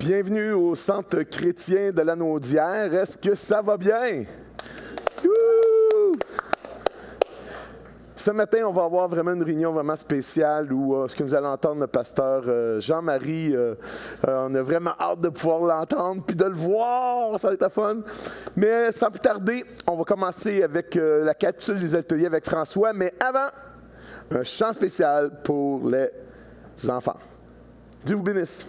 Bienvenue au Centre chrétien de la Naudière. Est-ce que ça va bien? Wouh! Ce matin, on va avoir vraiment une réunion vraiment spéciale où ce que vous allez entendre le pasteur Jean-Marie, on a vraiment hâte de pouvoir l'entendre puis de le voir, ça va être la fun. Mais sans plus tarder, on va commencer avec la capsule des ateliers avec François, mais avant, un chant spécial pour les enfants. Dieu vous bénisse.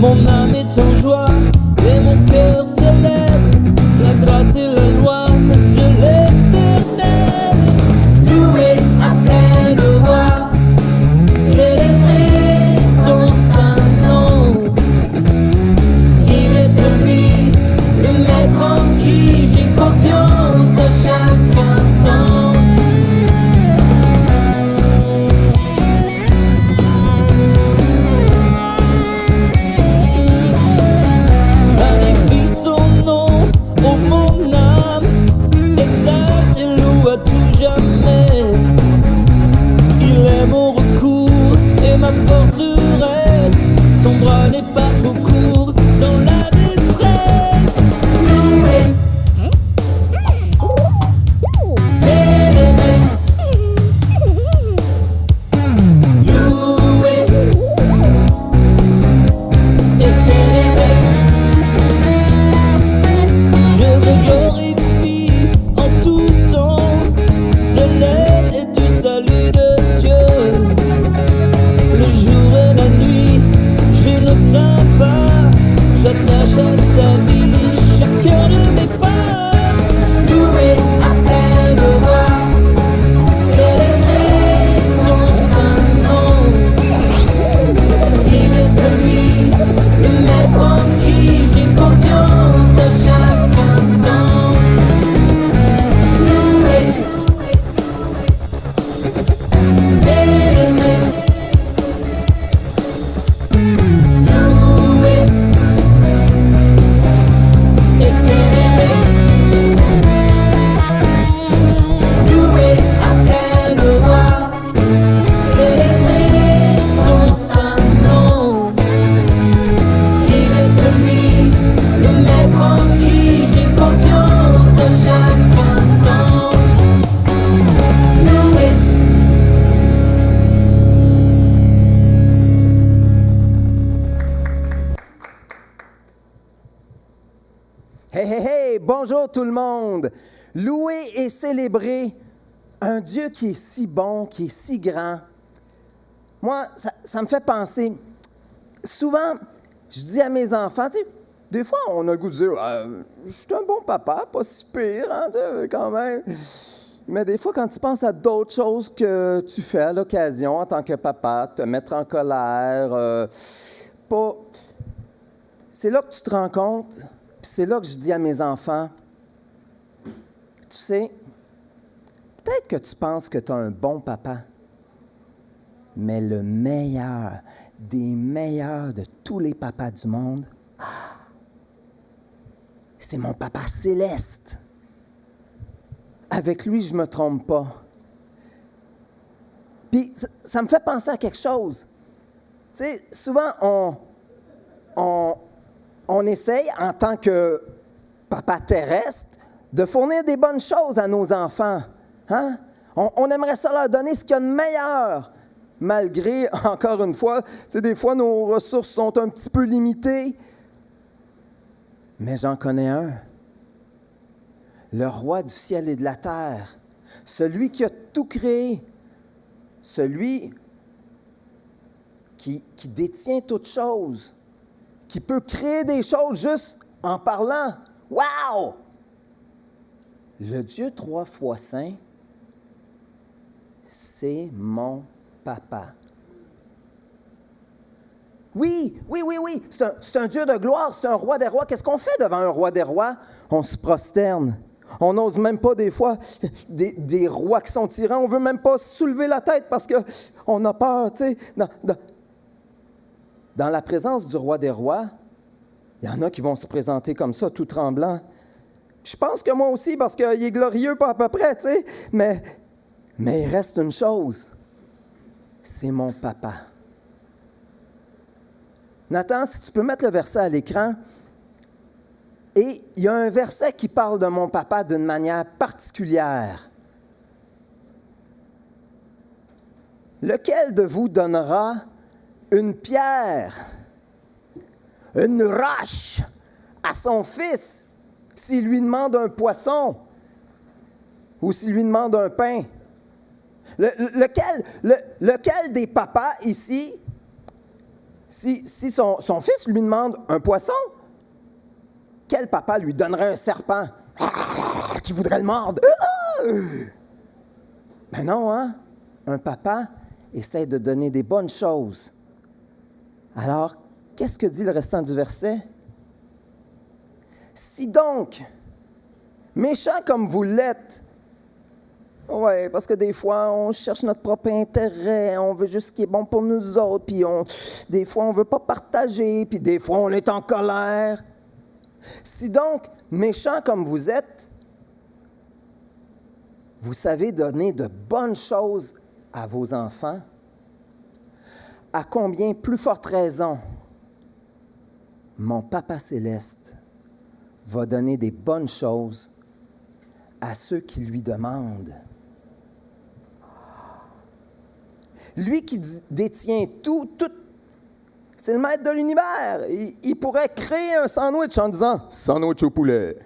Mon âme est en joie et mon cœur célèbre la grâce et la loi de l'Éternel. Loué à pleine voix, célébrer son saint nom. Il est celui, le maître en qui j'ai confiance à chaque instant. Ma forteresse, son bras n'est pas trop court dans la détresse. Loué, célébrer, loué et célébrer. Je me glorifie en tout temps de l'aide et du salut de Dieu. Le jour et la nuit, je ne crains pas, j'attache à sa vie chacun de mes pas. Loué à pleine voix, célébrer son saint nom. Il est celui, le maître en qui j'ai confiance à chaque instant. Loué, célébrer. Bonjour tout le monde! Louer et célébrer un Dieu qui est si bon, qui est si grand. Moi, ça me fait penser, souvent, je dis à mes enfants, tu sais, des fois, on a le goût de dire, je suis un bon papa, pas si pire, hein, tu sais, quand même. Mais des fois, quand tu penses à d'autres choses que tu fais à l'occasion en tant que papa, te mettre en colère, c'est là que tu te rends compte. Puis c'est là que je dis à mes enfants, tu sais, peut-être que tu penses que tu as un bon papa, mais le meilleur, des meilleurs de tous les papas du monde, c'est mon papa céleste. Avec lui, je ne me trompe pas. Puis ça me fait penser à quelque chose. Tu sais, souvent, on essaye, en tant que papa terrestre, de fournir des bonnes choses à nos enfants. Hein? On aimerait ça leur donner ce qu'il y a de meilleur, malgré, encore une fois, tu sais, des fois, nos ressources sont un petit peu limitées. Mais j'en connais un. Le roi du ciel et de la terre, celui qui a tout créé, celui qui détient toutes choses, qui peut créer des choses juste en parlant. Wow! Le Dieu 3 fois saint, c'est mon papa. Oui. C'est un Dieu de gloire, c'est un roi des rois. Qu'est-ce qu'on fait devant un roi des rois? On se prosterne. On n'ose même pas des fois, des rois qui sont tyrans, on ne veut même pas soulever la tête parce qu'on a peur, tu sais. Dans la présence du roi des rois, il y en a qui vont se présenter comme ça, tout tremblant. Je pense que moi aussi, parce qu'il est glorieux, pas à peu près, tu sais. Mais il reste une chose, c'est mon papa. Nathan, si tu peux mettre le verset à l'écran. Et il y a un verset qui parle de mon papa d'une manière particulière. Lequel de vous donnera une pierre, une roche à son fils s'il lui demande un poisson ou s'il lui demande un pain? Lequel des papas ici, si son fils lui demande un poisson, quel papa lui donnerait un serpent qui voudrait le mordre? Ben non, hein? Un papa essaie de donner des bonnes choses. Alors, qu'est-ce que dit le restant du verset? Si donc, méchants comme vous l'êtes, oui, parce que des fois, on cherche notre propre intérêt, on veut juste ce qui est bon pour nous autres, puis des fois, on ne veut pas partager, puis des fois, on est en colère. Si donc, méchants comme vous êtes, vous savez donner de bonnes choses à vos enfants, à combien plus forte raison mon Papa Céleste va donner des bonnes choses à ceux qui lui demandent. Lui qui détient tout, c'est le maître de l'univers. Il pourrait créer un sandwich en disant « sandwich au poulet ».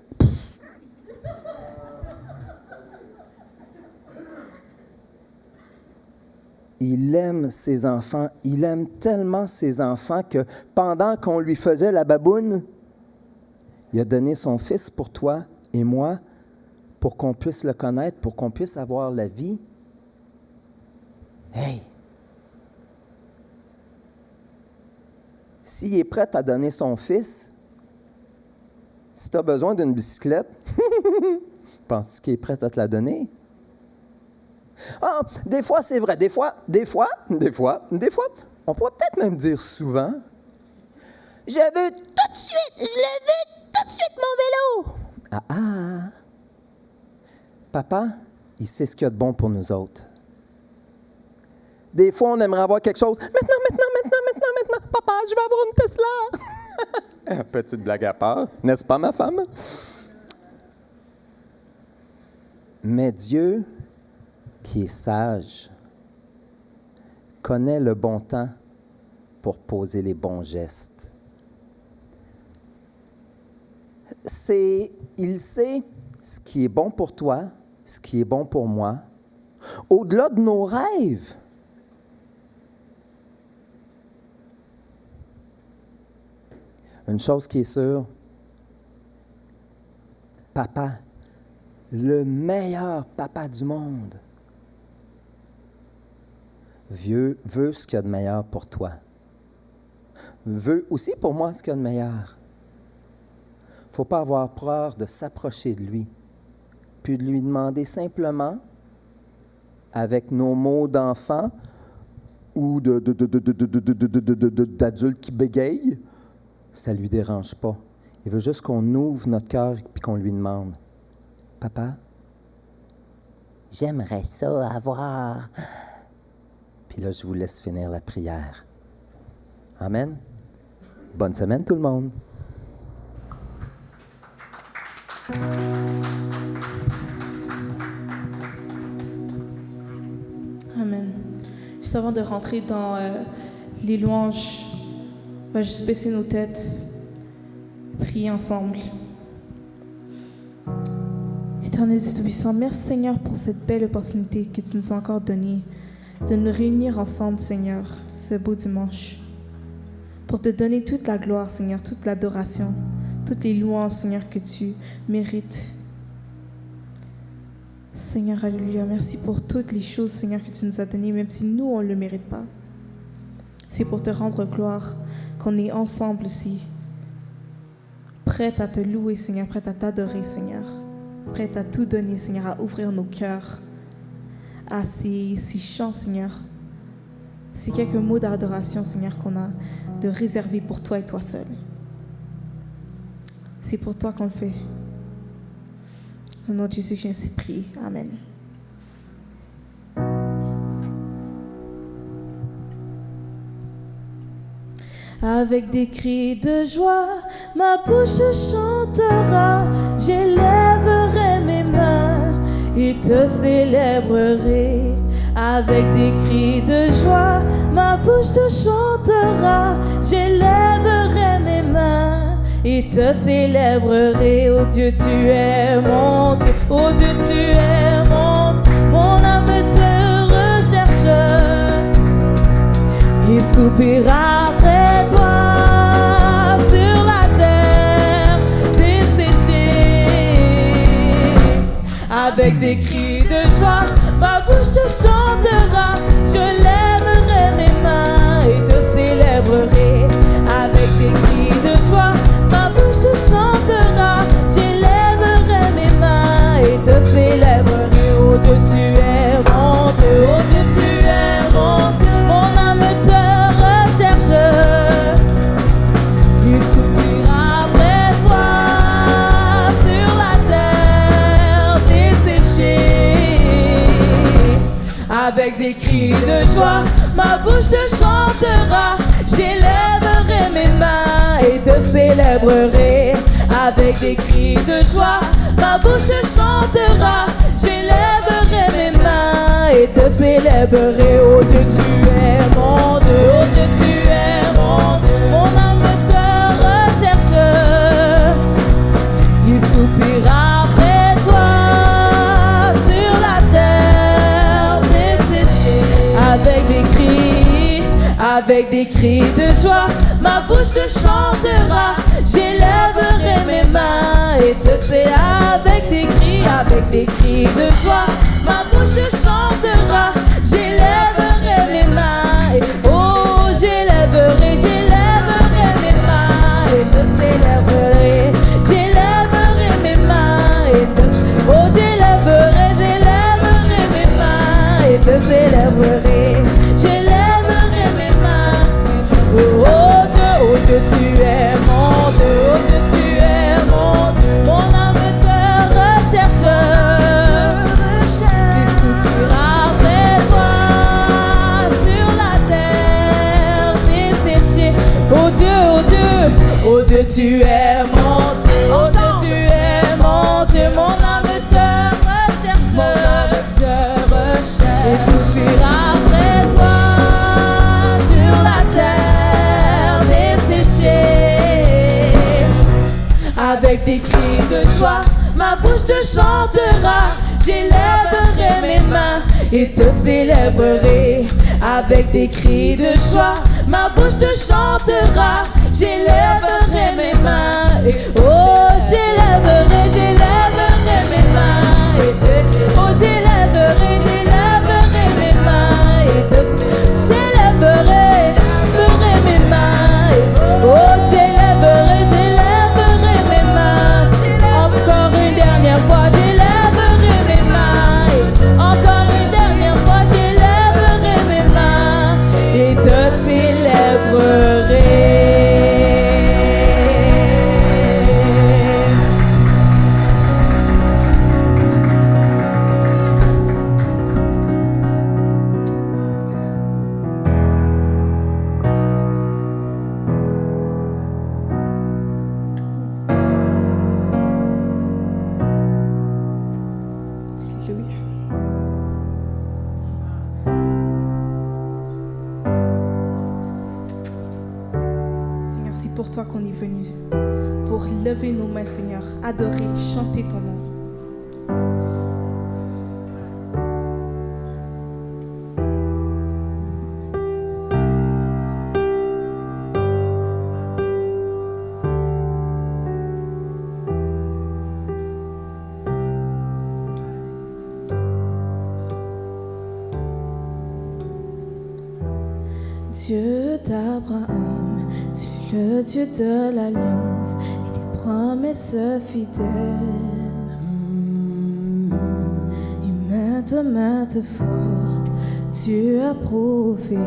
Il aime ses enfants. Il aime tellement ses enfants que pendant qu'on lui faisait la baboune, il a donné son fils pour toi et moi pour qu'on puisse le connaître, pour qu'on puisse avoir la vie. Hey! S'il est prêt à donner son fils, si tu as besoin d'une bicyclette, penses-tu qu'il est prêt à te la donner? Ah, des fois, c'est vrai. Des fois, on pourrait peut-être même dire souvent, « Je veux tout de suite, mon vélo! » Ah! Papa, il sait ce qu'il y a de bon pour nous autres. Des fois, on aimerait avoir quelque chose. Maintenant. Papa, je vais avoir une Tesla. Petite blague à part, n'est-ce pas, ma femme? Mais Dieu, qui est sage, connaît le bon temps pour poser les bons gestes. Il sait ce qui est bon pour toi, ce qui est bon pour moi, au-delà de nos rêves. Une chose qui est sûre, papa, le meilleur papa du monde, veut ce qu'il y a de meilleur pour toi. Veut aussi pour moi ce qu'il y a de meilleur. Il ne faut pas avoir peur de s'approcher de lui, puis de lui demander simplement, avec nos mots d'enfants ou d'adultes qui bégayent, ça ne lui dérange pas. Il veut juste qu'on ouvre notre cœur et qu'on lui demande, « Papa, j'aimerais ça avoir... » Puis là, je vous laisse finir la prière. Amen. Bonne semaine, tout le monde. Amen. Juste avant de rentrer dans les louanges, on va juste baisser nos têtes, prier ensemble. Éternel Dieu Tout-Puissant, merci Seigneur pour cette belle opportunité que tu nous as encore donnée de nous réunir ensemble, Seigneur, ce beau dimanche, pour te donner toute la gloire, Seigneur, toute l'adoration, toutes les louanges, Seigneur, que tu mérites. Seigneur, alléluia, merci pour toutes les choses, Seigneur, que tu nous as données, même si nous, on ne le mérite pas. C'est pour te rendre gloire qu'on est ensemble ici, prête à te louer, Seigneur, prête à t'adorer, Seigneur, prête à tout donner, Seigneur, à ouvrir nos cœurs à ces chants, Seigneur, ces quelques mots d'adoration, Seigneur, qu'on a de réserver pour toi et toi seul. C'est pour toi qu'on le fait. Au nom de Jésus, j'ai ainsi prié. Amen. Avec des cris de joie, ma bouche chantera, j'élèverai mes mains et te célébrerai. Avec des cris de joie, ma bouche te chantera, j'élèverai mes mains et te célébrerai. Oh Dieu, tu es mon Dieu, oh Dieu, tu es mon âme te recherche et soupira après toi sur la terre desséchée. Avec des cris de joie, ma bouche te chantera, je lèverai mes mains et te célébrerai. Avec des cris de joie, ma bouche te chantera, j'élèverai mes mains et te célébrerai. Oh Dieu, tu es mon Dieu, oh Dieu, tu es mon Dieu, mon âme te recherche et soupira après toi sur la terre desséchée. Avec des cris de joie, ma bouche te chantera, j'élèverai mes mains et te célébrerai. Avec des cris de joie, ma bouche te chantera, j'élèverai mes mains et te célébrerai. Oh Dieu, tu es mon Dieu, oh Dieu, tu es mon Dieu, mon âme te recherche, il soupira après toi sur la terre desséchée. Avec des cris de joie, ma bouche te chantera, j'élèverai mes mains et te célébrerai. Avec des cris de joie, ma bouche te chantera, j'élèverai mes mains et oh j'élèverai mes mains et te célébrerai. J'élèverai mes mains et te oh j'élèverai mes mains et te célébrerai. J'élèverai mes mains. Oh Dieu, tu es mon Dieu, oh Dieu, tu es mon Dieu, mon âme te recherche et soupira après toi sur la terre desséchée. Oh Dieu, oh Dieu, tu es mon Dieu, oh Dieu, tu es mon Dieu, mon âme te recherche et soupira après toi sur la terre desséchée. Avec des cris de joie, ma bouche te chantera, j'élèverai mes mains et te célébrerai. Avec des cris de joie, ma bouche te chantera, j'élèverai mes mains et oh j'élèverai mes mains et te oh j'élèverai mes mains et te j'élèverai mes mains et oh j'élèverai mes mains. Encore une dernière fois, j'élèverai mes mains et encore une dernière fois, j'élèverai mes mains et te célébrerai. Alléluia. Seigneur, c'est pour toi qu'on est venu, pour lever nos mains, Seigneur, adorer, chanter ton nom. Dieu d'Abraham, tu es le Dieu de l'alliance et des promesses fidèles. Et maintes fois, tu as prouvé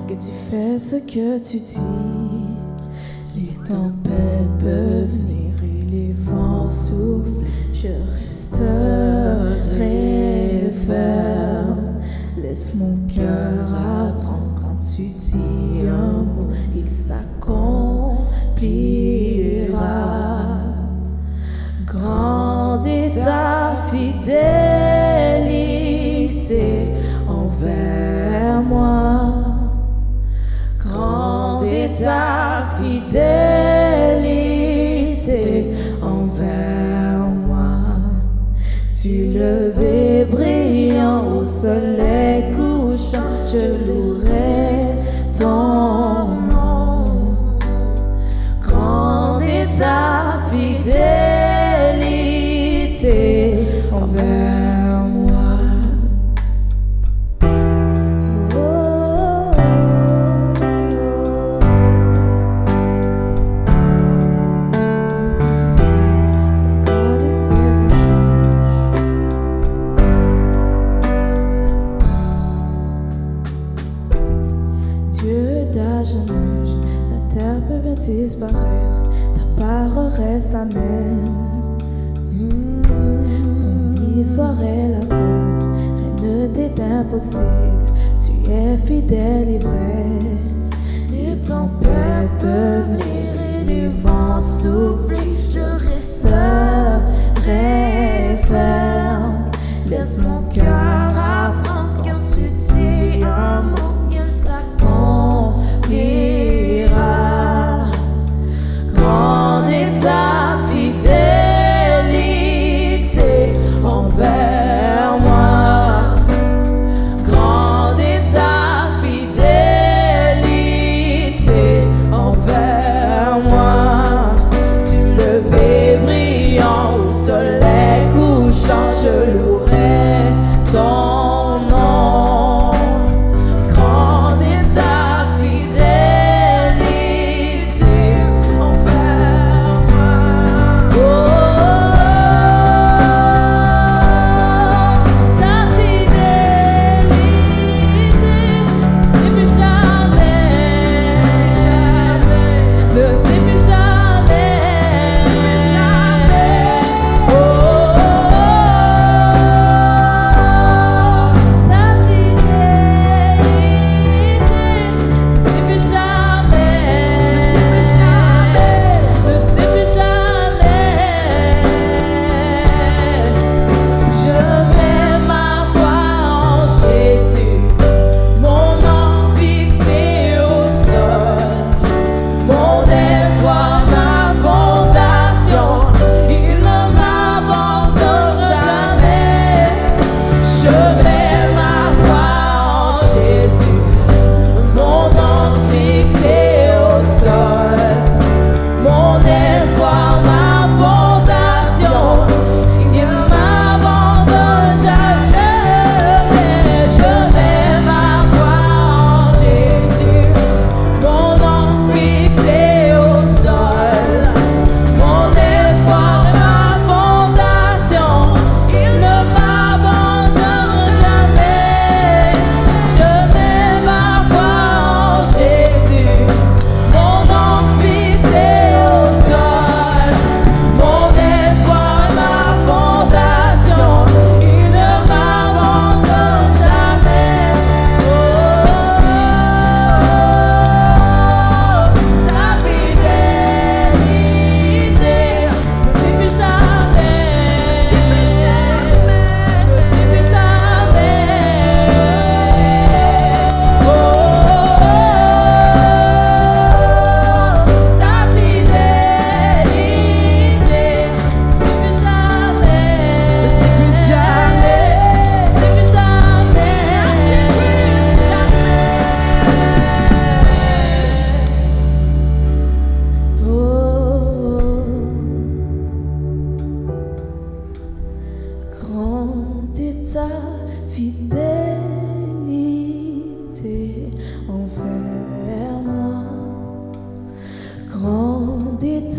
que tu fais ce que tu dis. Les tempêtes peuvent venir et les vents soufflent, je resterai ferme. Laisse mon cœur apprendre quand tu dis un mot, il s'accomplira. Grande est ta fidélité envers moi. Grande est ta fidélité envers moi. Tu levé brillant au soleil couchant, je louerai ton nom. Grande est ta fidélité envers moi. Oh, quand les saisons changent, Dieu d'âge en âge, la terre peut bien disparaître, ta parole reste la même. Ton histoire est la bonne, rien ne t'est impossible, tu es fidèle et vrai. Les tempêtes peuvent venir et les vents souffler, je resterai ferme. Laisse mon cœur apprendre quand tu dis un mot, il s'accomplira. Grande est ta fidélité envers moi. Grande est ta fidélité envers moi. Tu le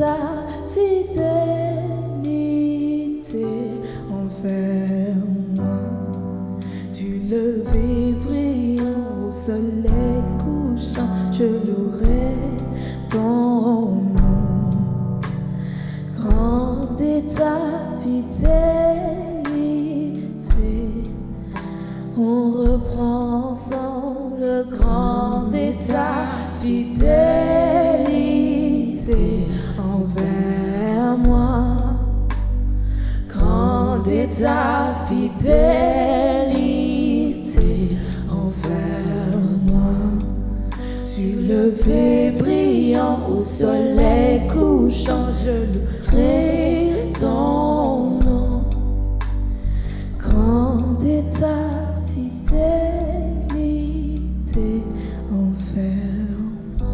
ta fidélité envers moi. Du lever brillant au soleil couchant, je louerai ton nom. Grande est ta fidélité. On reprend ensemble. Grande est ta fidélité envers moi. Grande est ta fidélité envers moi. Du lever brillant au soleil couchant, je louerai ton nom. Grande est ta fidélité envers moi.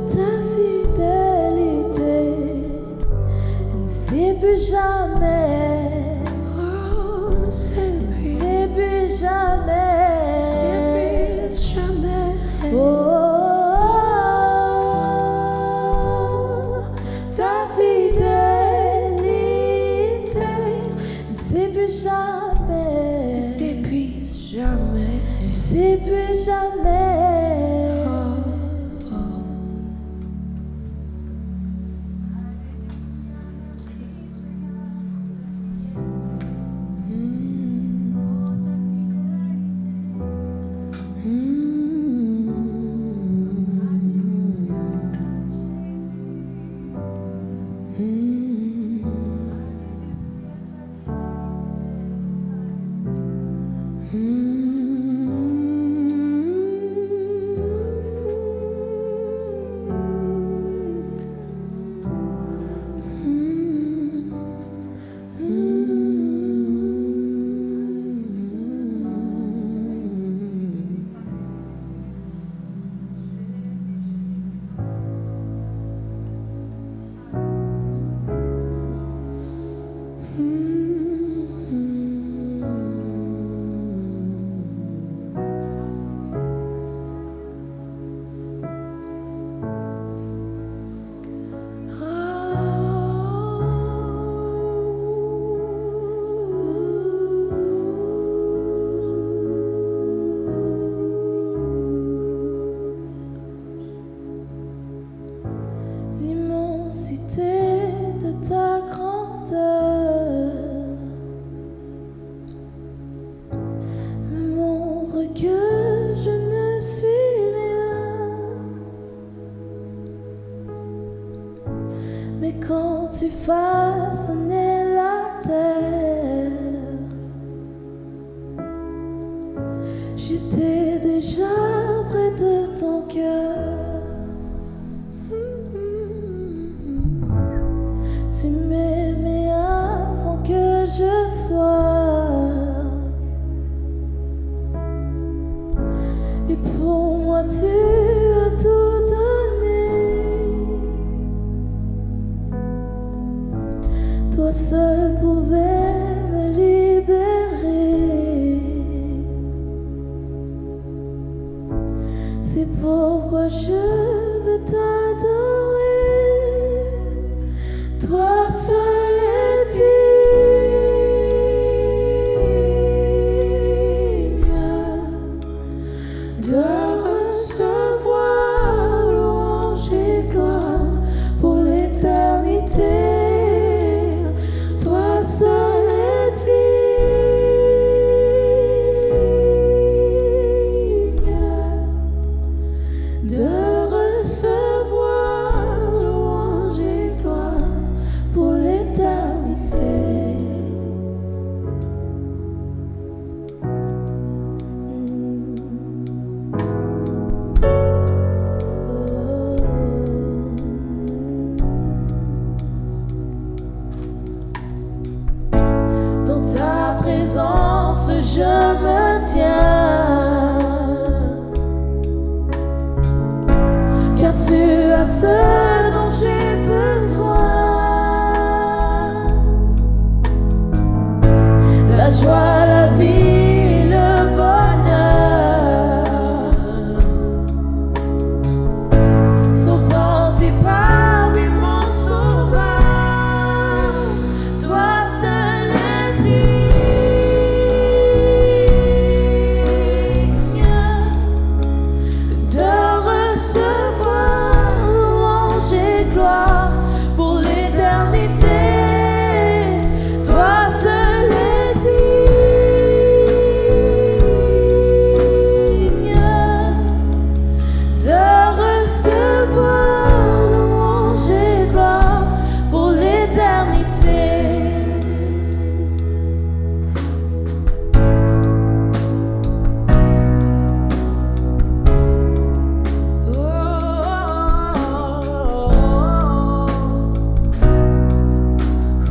Ta fidélité ne sait plus jamais, ne sait plus jamais, ta fidélité ne sait plus jamais, ne s'épuise jamais, ne sait plus jamais. L'immensité de ta grandeur me montre que je ne suis rien. Mais quand tu façonnais la terre, j'étais déjà près de ton cœur. Tu m'aimais avant que je sois, et pour moi tu as tout donné. Toi seul pouvais me libérer. C'est pourquoi je veux t'adorer. Toi seul est digne de recevoir louange et gloire pour l'éternité. Toi seul est digne de recevoir présence, je me tiens. Car tu as ce dont j'ai besoin. La joie, la vie, le bonheur sont dans tes pas, oui mon sauveur. Toi seul est digne de recevoir louange et gloire pour l'éternité. Toi seul est digne de recevoir louange et gloire pour l'éternité.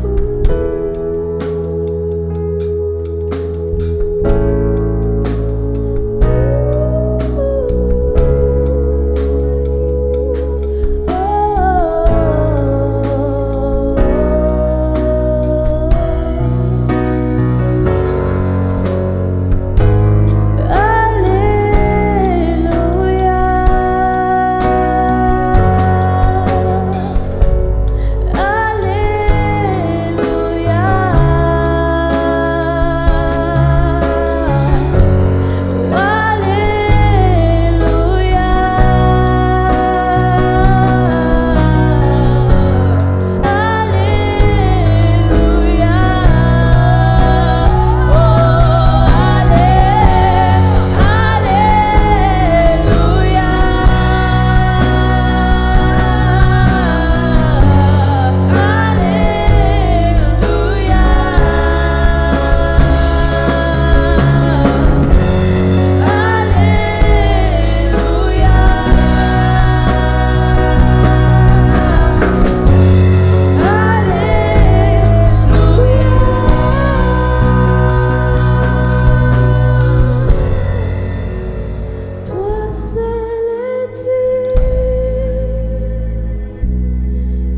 Toi seul est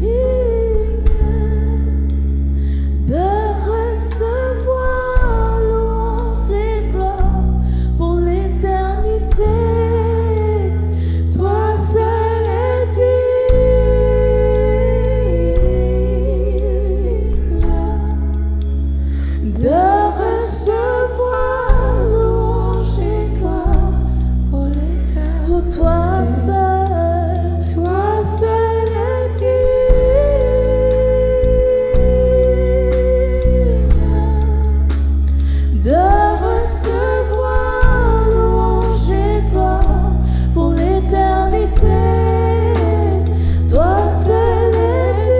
digne de recevoir louange et gloire pour l'éternité. Toi seul est digne de recevoir louange et gloire pour l'éternité. Oh, toi seul est digne de recevoir louange et gloire pour l'éternité. Toi seul est digne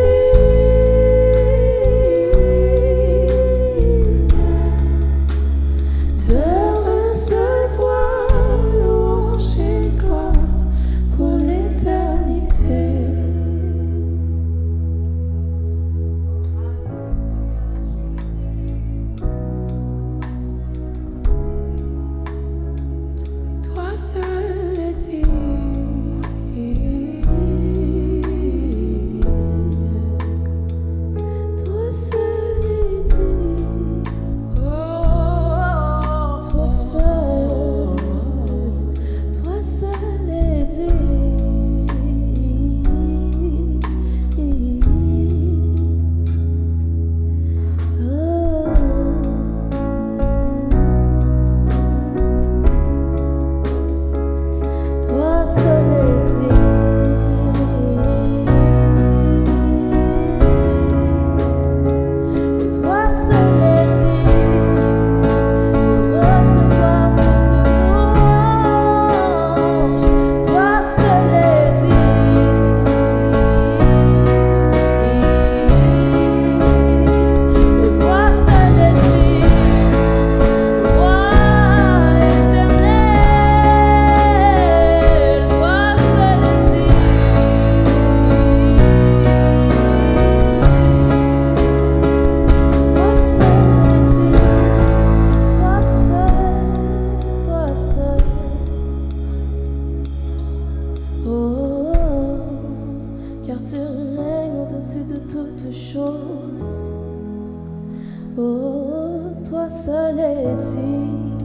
Oh, toi seul est digne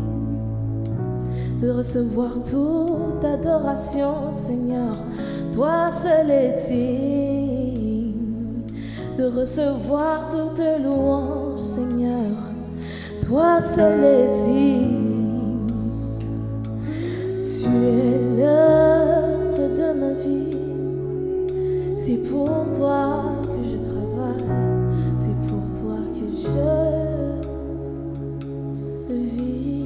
de recevoir toute adoration, Seigneur. Toi seul est digne de recevoir toute louange, Seigneur. Toi seul est digne. Tu es l'œuvre de ma vie. C'est pour toi que je travaille. C'est pour toi que je vis.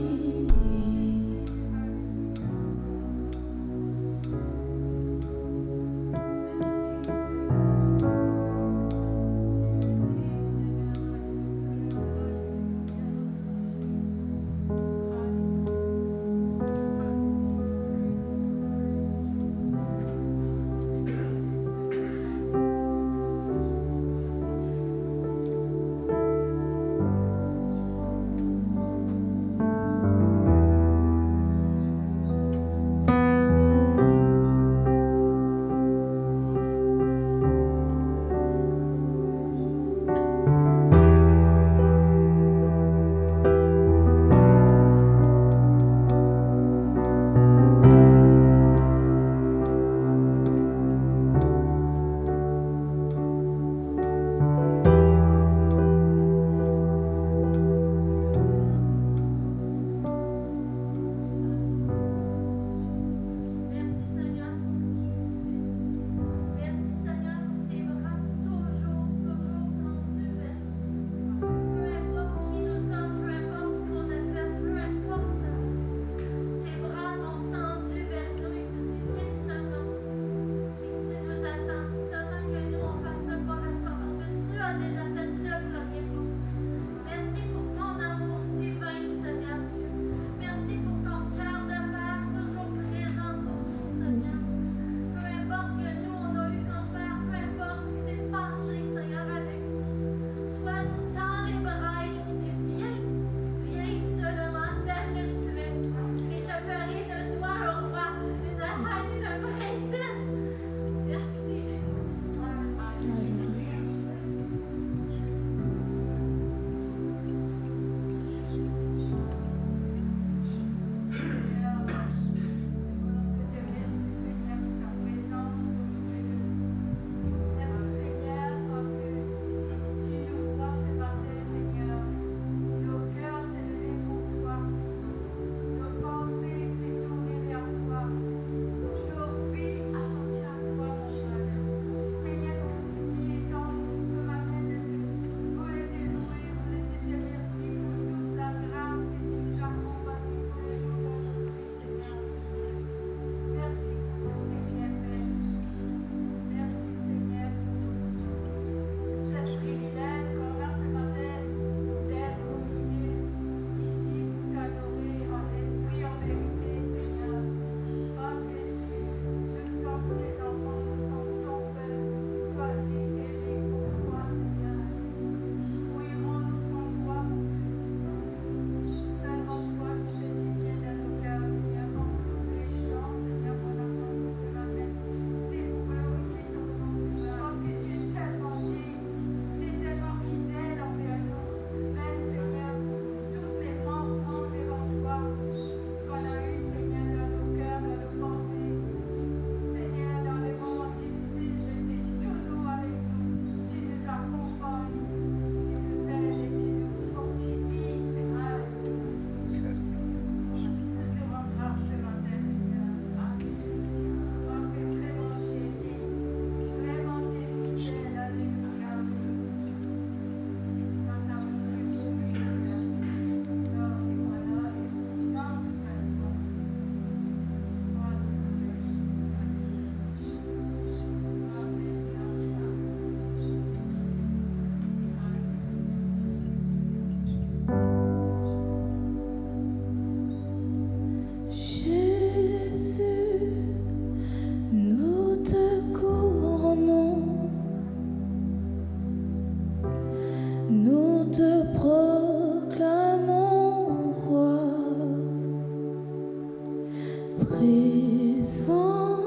présent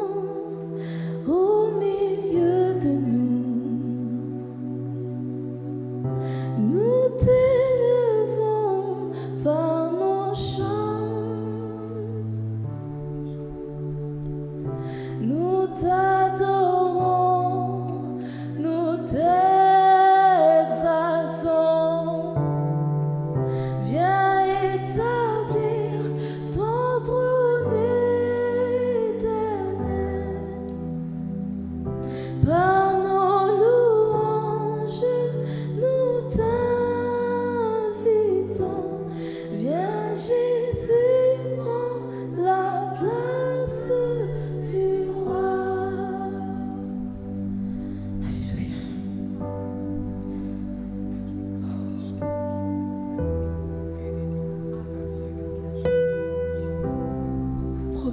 au milieu de nous. Nous t'élevons.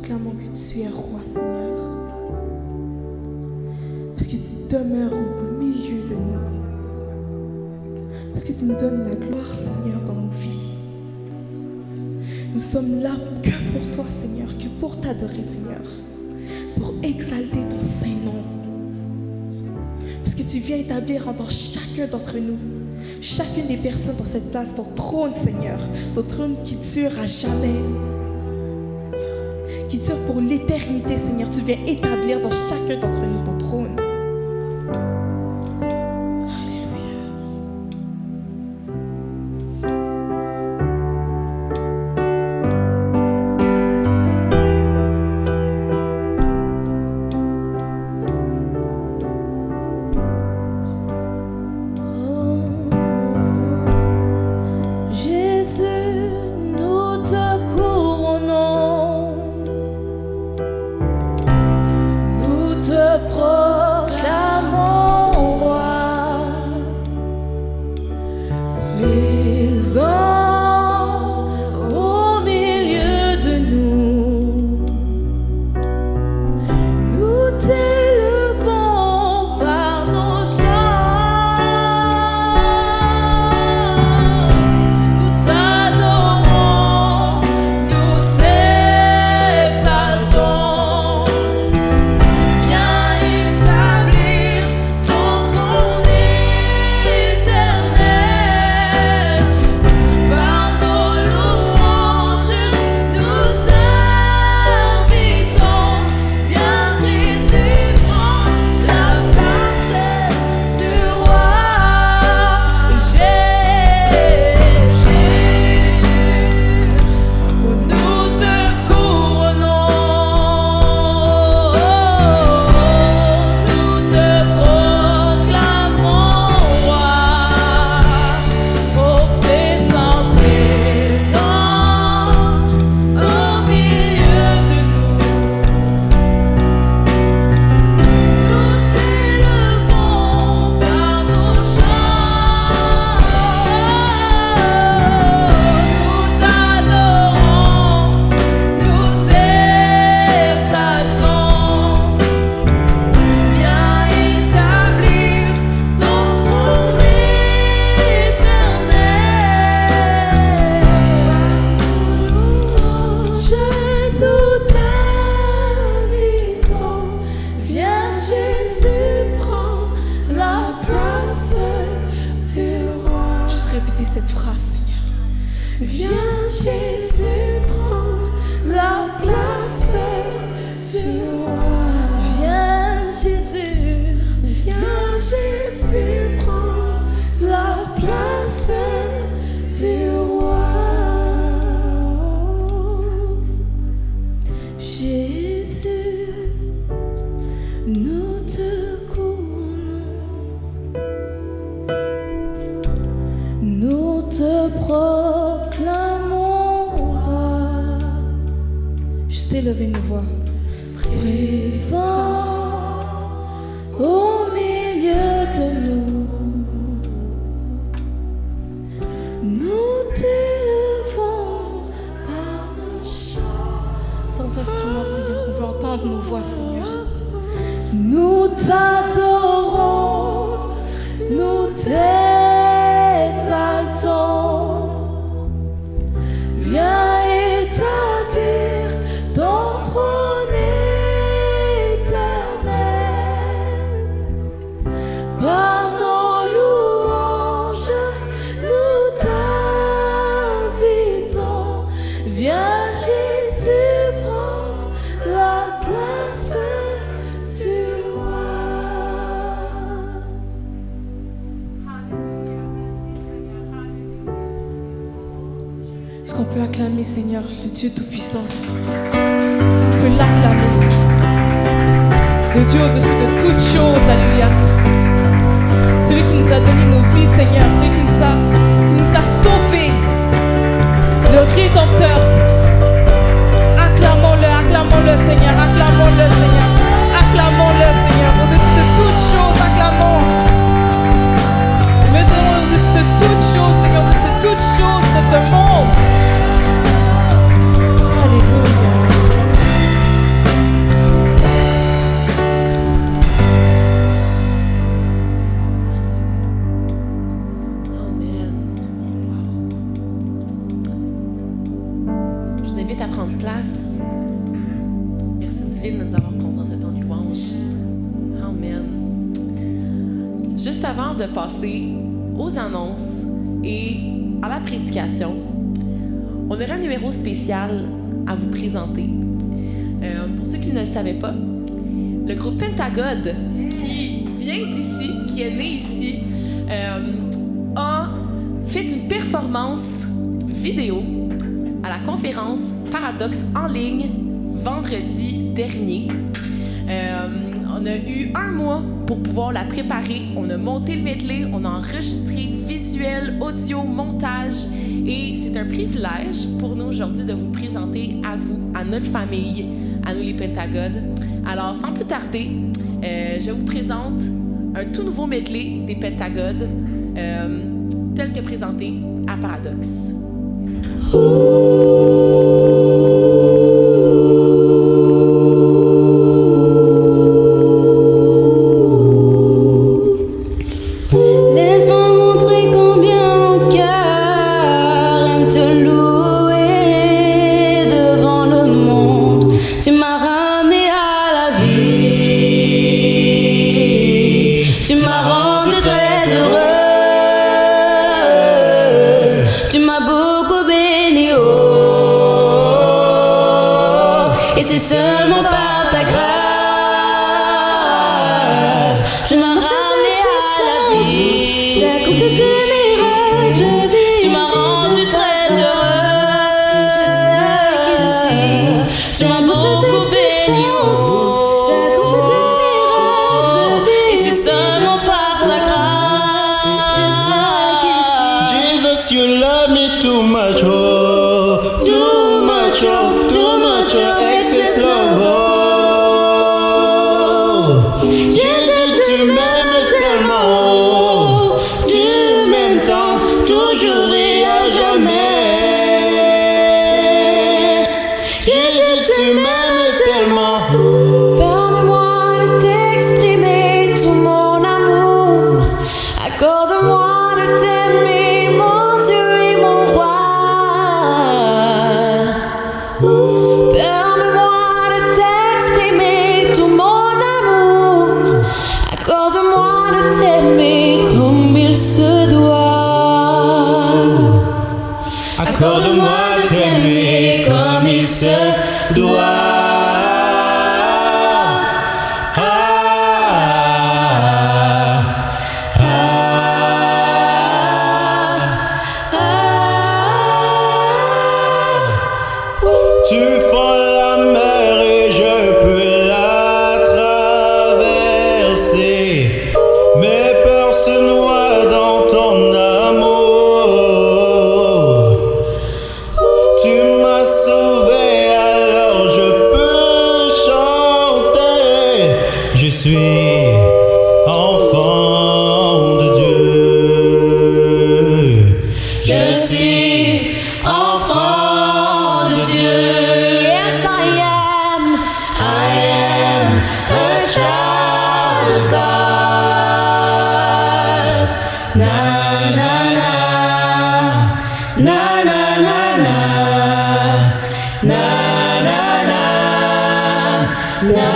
proclamons que tu es roi, Seigneur. Parce que tu demeures au milieu de nous. Parce que tu nous donnes la gloire, Seigneur, dans nos vies. Nous sommes là que pour toi, Seigneur, que pour t'adorer, Seigneur. Pour exalter ton Saint-Nom. Parce que tu viens établir dans chacun d'entre nous, chacune des personnes dans cette place, ton trône, Seigneur. Ton trône qui dure à jamais. Qui dure pour l'éternité, Seigneur. Tu viens établir dans chacun d'entre nous ton trône. Cette phrase, Seigneur. Viens Jésus prendre la place du roi. Viens Jésus prendre la place du roi. Jésus, nous te nous te proclamons roi. Juste élever nos voix. Présent au milieu de nous. Nous t'élevons par nos chants. Sans instrument, Seigneur, on veut entendre nos voix, Seigneur. Nous t'adorons, nous t'exaltons. Viens établir ton trône éternel. Par nos louanges, nous t'invitons. Viens Jésus prendre la place du roi. Est-ce qu'on peut acclamer, Seigneur, le Dieu Tout-Puissant? On peut l'acclamer. Le Dieu au-dessus de toutes choses, alléluia. Celui qui nous a donné nos vies, Seigneur. Celui qui nous a sauvés. Le Rédempteur. Acclamons-le, acclamons-le, Seigneur. Acclamons-le, Seigneur. Acclamons-le, Seigneur. Au-dessus de toutes choses, acclamons. Mettons au-dessus de toutes choses, Seigneur. Au-dessus de toutes choses de ce monde. Alléluia. t'invite à prendre place. Merci divine de nous avoir conduits dans ce temps de louange. Amen. Juste avant de passer aux annonces et à la prédication, on aurait un numéro spécial à vous présenter. Pour ceux qui ne le savaient pas, le groupe Pentagod, qui vient d'ici, qui est né ici, a fait une performance vidéo à la conférence Paradoxe en ligne vendredi dernier. On a eu 1 mois pour pouvoir la préparer. On a monté le medley, on a enregistré visuel, audio, montage. Et c'est un privilège pour nous aujourd'hui de vous présenter à vous, à notre famille, à nous les Pentagod. Alors, sans plus tarder, je vous présente un tout nouveau medley des Pentagod, tel que présenté à Paradoxe. Laisse-moi montrer combien mon cœur aime te louer devant le monde. Tu m'as ramené à la vie. Tu m'as rendu très heureuse. Tu m'as beaucoup béni, oh. Et c'est seulement par ta grâce. Tu m'as ramené à la vie. J'ai accompli des miracles, je vis. Tu m'as rendu très heureux. Je sais qui je suis. Tu m'as beaucoup béni, oh. J'ai accompli des miracles, je vis. Et c'est seulement par ta grâce. Je sais qui je suis. Jesus, you love me too much, oh. Too much, oh, excess love, oh. Jésus, tu m'aimes tellement, oh. Tu m'aimes tant, toujours et à jamais. Jésus, tu m'aimes tellement. Permets-moi de t'exprimer tout mon amour. Accorde-moi de t'aimer, mon Dieu et mon roi. Permets-moi de t'exprimer tout mon amour. Accorde-moi de t'aimer comme il se doit. Accorde-moi de t'aimer comme il se doit. Tu fends la mer et je peux la traverser. Mes peurs se noient dans ton amour. Tu m'as sauvé, alors je peux chanter. Je suis enfant de Dieu. Je suis enfant de Dieu. Yes, I am a child of God. Na na na, na na na na, na na na, na.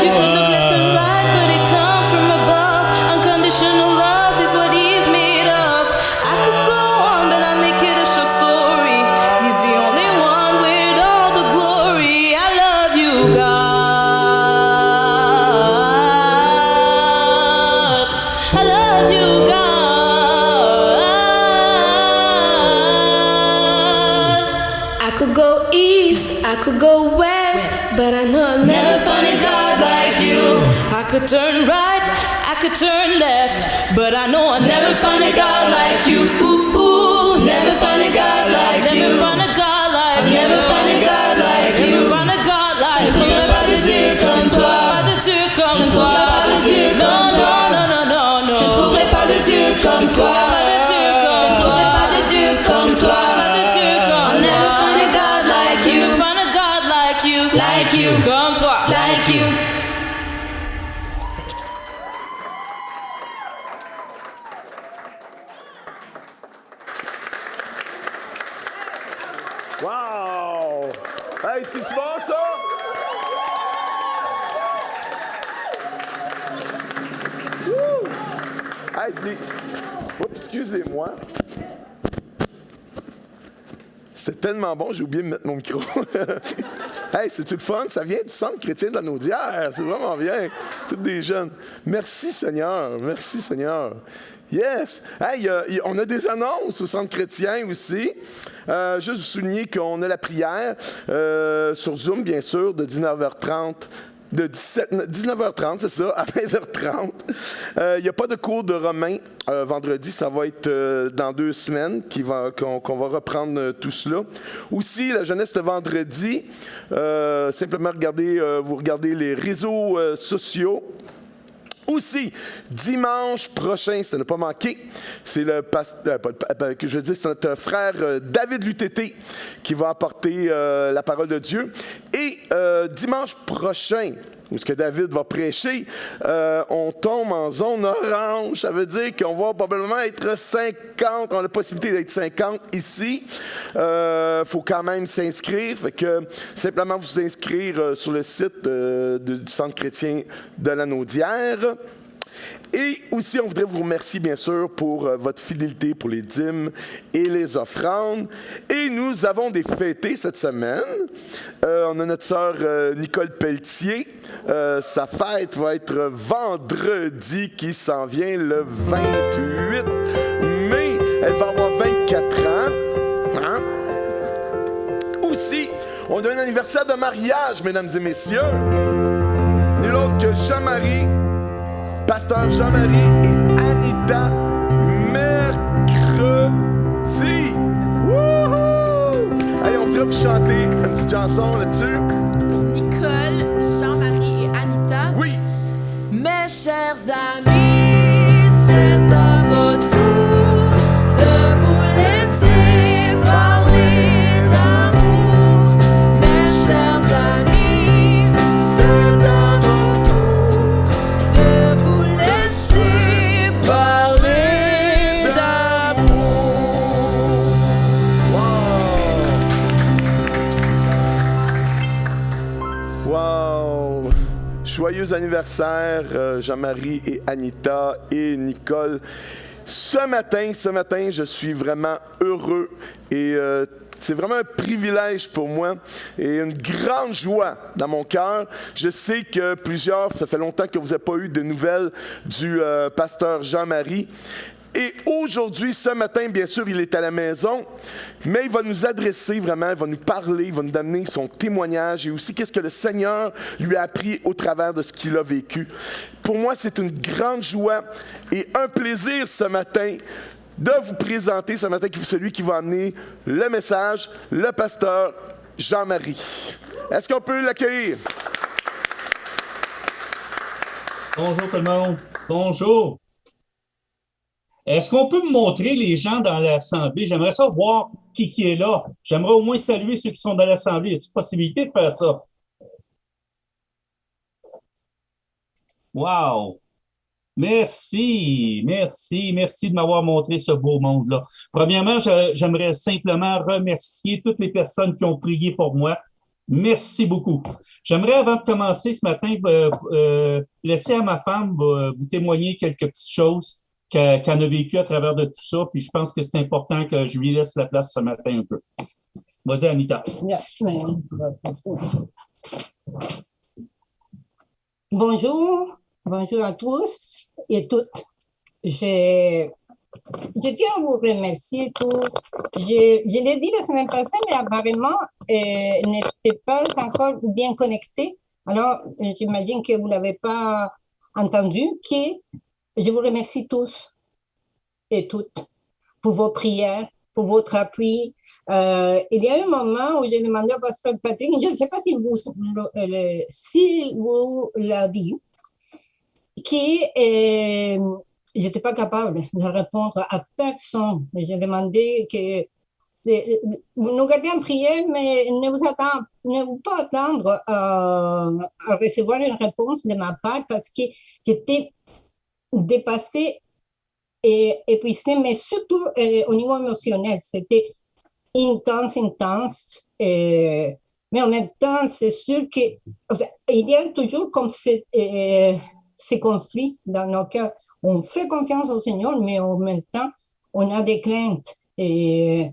You could look left and right, but it comes from above. Unconditional love is what he's made of. I could go on, but I make it a short story. He's the only one with all the glory. I love you, God. I love you, God. I could go east, I could go west, but I know I'll never find a God like you. I could turn right, I could turn left, but I know I'll never find a God like you. Ooh, ooh, never find a God like you. Never find a God like you. Never find a God like you. Never find a God like you. Je ne trouverai pas de Dieu comme toi. Pas de Dieu comme toi. Pas de Dieu comme toi. Non, non, non, non. Je ne trouverai pas de Dieu comme toi. Pas de Dieu comme toi. Je ne trouverai pas de Dieu comme toi. Pas de Dieu comme toi. I'll never find a God like you. Find a God like you. Like you. Comme toi. Like you. Wow! Hey, c'est-tu bon, ça? Woo! Hey, c'est des... Oups, excusez-moi. C'était tellement bon, j'ai oublié de mettre mon micro. Hey, c'est-tu le fun? Ça vient du Centre chrétien de la Naudière. C'est vraiment bien. Toutes des jeunes. Merci, Seigneur. Merci, Seigneur. Yes! Hey, on a des annonces au Centre chrétien aussi. Juste vous souligner qu'on a la prière sur Zoom, bien sûr, de 19h30. De 19h30, c'est ça, à 20h30. Il n'y a pas de cours de romain vendredi, ça va être dans 2 semaines qu'on va reprendre tout cela. Aussi, la jeunesse de vendredi, simplement vous regardez les réseaux sociaux. Aussi, dimanche prochain, ça n'a pas manqué, c'est c'est notre frère David Lutété qui va apporter la parole de Dieu. Et dimanche prochain, où ce que David va prêcher, on tombe en zone orange. Ça veut dire qu'on va probablement être 50. On a la possibilité d'être 50 ici. Faut quand même s'inscrire. Fait que simplement vous inscrire sur le site du Centre chrétien de la Naudière. Et aussi, on voudrait vous remercier, bien sûr, pour votre fidélité pour les dîmes et les offrandes. Et nous avons des fêtés cette semaine. On a notre sœur Nicole Pelletier. Sa fête va être vendredi qui s'en vient le 28 mai. Elle va avoir 24 ans. Hein? Aussi, on a un anniversaire de mariage, mesdames et messieurs. Nul autre que Jean-Marie, Pasteur Jean-Marie et Anita, mercredi. Wouhou! Allez, on voudrait vous chanter une petite chanson là-dessus. Pour Nicole, Jean-Marie et Anita. Oui. Mes chers amis, c'est à votre tour de vous laisser parler d'amour. Mes chers amis, c'est à votre tour de vous laisser parler d'amour. Wow! Joyeux anniversaire, Jean-Marie et Anita et Nicole. Ce matin, je suis vraiment heureux et c'est vraiment un privilège pour moi et une grande joie dans mon cœur. Je sais que ça fait longtemps que vous n'avez pas eu de nouvelles du pasteur Jean-Marie. Et aujourd'hui, ce matin, bien sûr, il est à la maison, mais il va nous adresser vraiment, il va nous parler, il va nous donner son témoignage et aussi qu'est-ce que le Seigneur lui a appris au travers de ce qu'il a vécu. Pour moi, c'est une grande joie et un plaisir ce matin de vous présenter ce matin celui qui va amener le message, le pasteur Jean-Marie. Est-ce qu'on peut l'accueillir? Bonjour tout le monde. Bonjour. Est-ce qu'on peut me montrer les gens dans l'Assemblée? J'aimerais ça voir qui est là. J'aimerais au moins saluer ceux qui sont dans l'Assemblée. Y a-t-il possibilité de faire ça? Wow! Merci de m'avoir montré ce beau monde-là. Premièrement, j'aimerais simplement remercier toutes les personnes qui ont prié pour moi. Merci beaucoup. J'aimerais, avant de commencer ce matin, laisser à ma femme vous témoigner quelques petites choses qu'elle a vécues à travers de tout ça, puis je pense que c'est important que je lui laisse la place ce matin un peu. Vas-y, Anita. Bonjour à tous et toutes. Je tiens à vous remercier tous. Je l'ai dit la semaine passée, mais apparemment, n'était pas encore bien connecté. Alors, j'imagine que vous ne l'avez pas entendu, je vous remercie tous et toutes pour vos prières, pour votre appui. Il y a un moment où j'ai demandé au pasteur Patrick, je ne sais pas si vous l'a dit, que je n'étais pas capable de répondre à personne. J'ai demandé que vous nous gardez en prière, mais ne vous pas attendre à recevoir une réponse de ma part parce que j'étais dépassée et épuisée, mais surtout au niveau émotionnel. C'était intense. Mais en même temps, c'est sûr que, il y a toujours comme ces conflits dans nos cœurs. On fait confiance au Seigneur, mais en même temps, on a des craintes. Et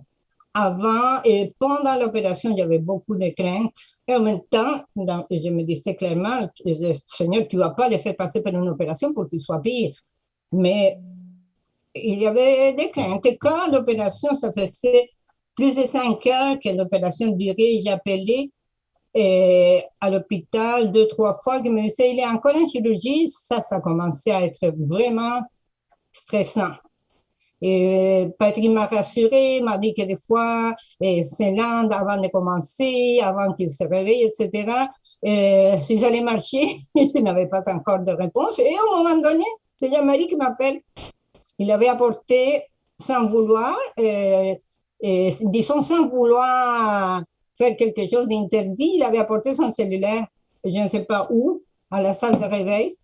avant et pendant l'opération, il y avait beaucoup de craintes. Et en même temps, je me disais clairement, Seigneur, tu ne vas pas les faire passer par une opération pour qu'ils soient pires. Mais il y avait des craintes. Et quand l'opération, ça faisait plus de 5 heures que l'opération durait, j'appelais à l'hôpital 2, 3 fois, qui me disaient, il est encore en chirurgie. Ça commençait à être vraiment stressant. Et Patrick m'a rassuré, m'a dit que des fois, c'est lent avant de commencer, avant qu'il se réveille, etc. Si j'allais marcher, je n'avais pas encore de réponse. Et à un moment donné, c'est Jean-Marie qui m'appelle. Il avait apporté, sans vouloir, disons sans vouloir faire quelque chose d'interdit, il avait apporté son cellulaire, je ne sais pas où, à la salle de réveil.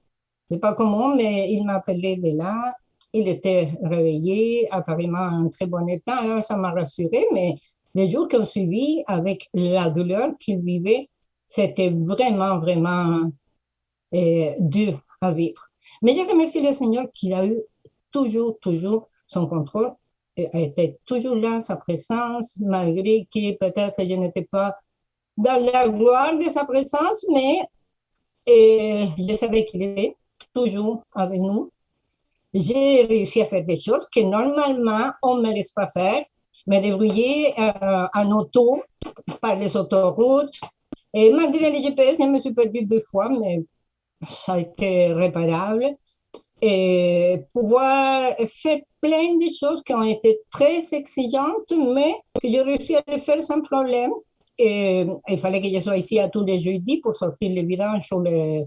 Je ne sais pas comment, mais il m'a appelé de là. Il était réveillé, apparemment en très bon état, alors ça m'a rassuré, mais les jours qui ont suivi, avec la douleur qu'il vivait, c'était vraiment, vraiment dur à vivre. Mais je remercie le Seigneur qu'il a eu toujours son contrôle, était toujours là, sa présence, malgré que peut-être je n'étais pas dans la gloire de sa présence, mais je savais qu'il était toujours avec nous. J'ai réussi à faire des choses que normalement on ne me laisse pas faire, me débrouiller en auto, par les autoroutes. Et malgré les GPS, je me suis perdue 2 fois, mais ça a été réparable. Et pouvoir faire plein de choses qui ont été très exigeantes, mais que j'ai réussi à les faire sans problème. Et il fallait que je sois ici à tous les jeudis pour sortir les vidanges sur le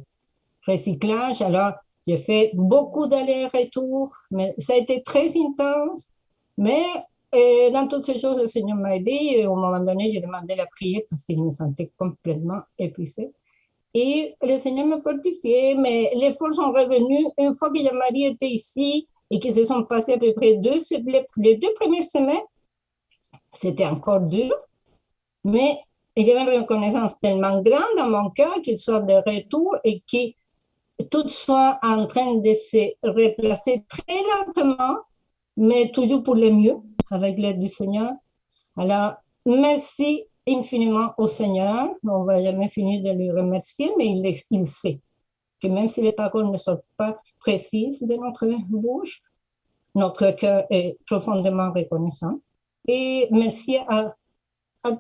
recyclage. Alors, j'ai fait beaucoup d'allers-retours, mais ça a été très intense. Mais dans toutes ces choses, le Seigneur m'a aidé. Et au moment donné, j'ai demandé la prière parce que je me sentais complètement épuisée. Et le Seigneur m'a fortifié, mais les forces sont revenues une fois que Jean-Marie était ici et qu'ils se sont passés à peu près les 2 premières semaines. C'était encore dur, mais il y avait une reconnaissance tellement grande dans mon cœur qu'il soit de retour et que tout soit en train de se replacer très lentement, mais toujours pour le mieux, avec l'aide du Seigneur. Alors, merci infiniment au Seigneur. On ne va jamais finir de lui remercier, mais il sait que même si les paroles ne sont pas précises de notre bouche, notre cœur est profondément reconnaissant. Et merci à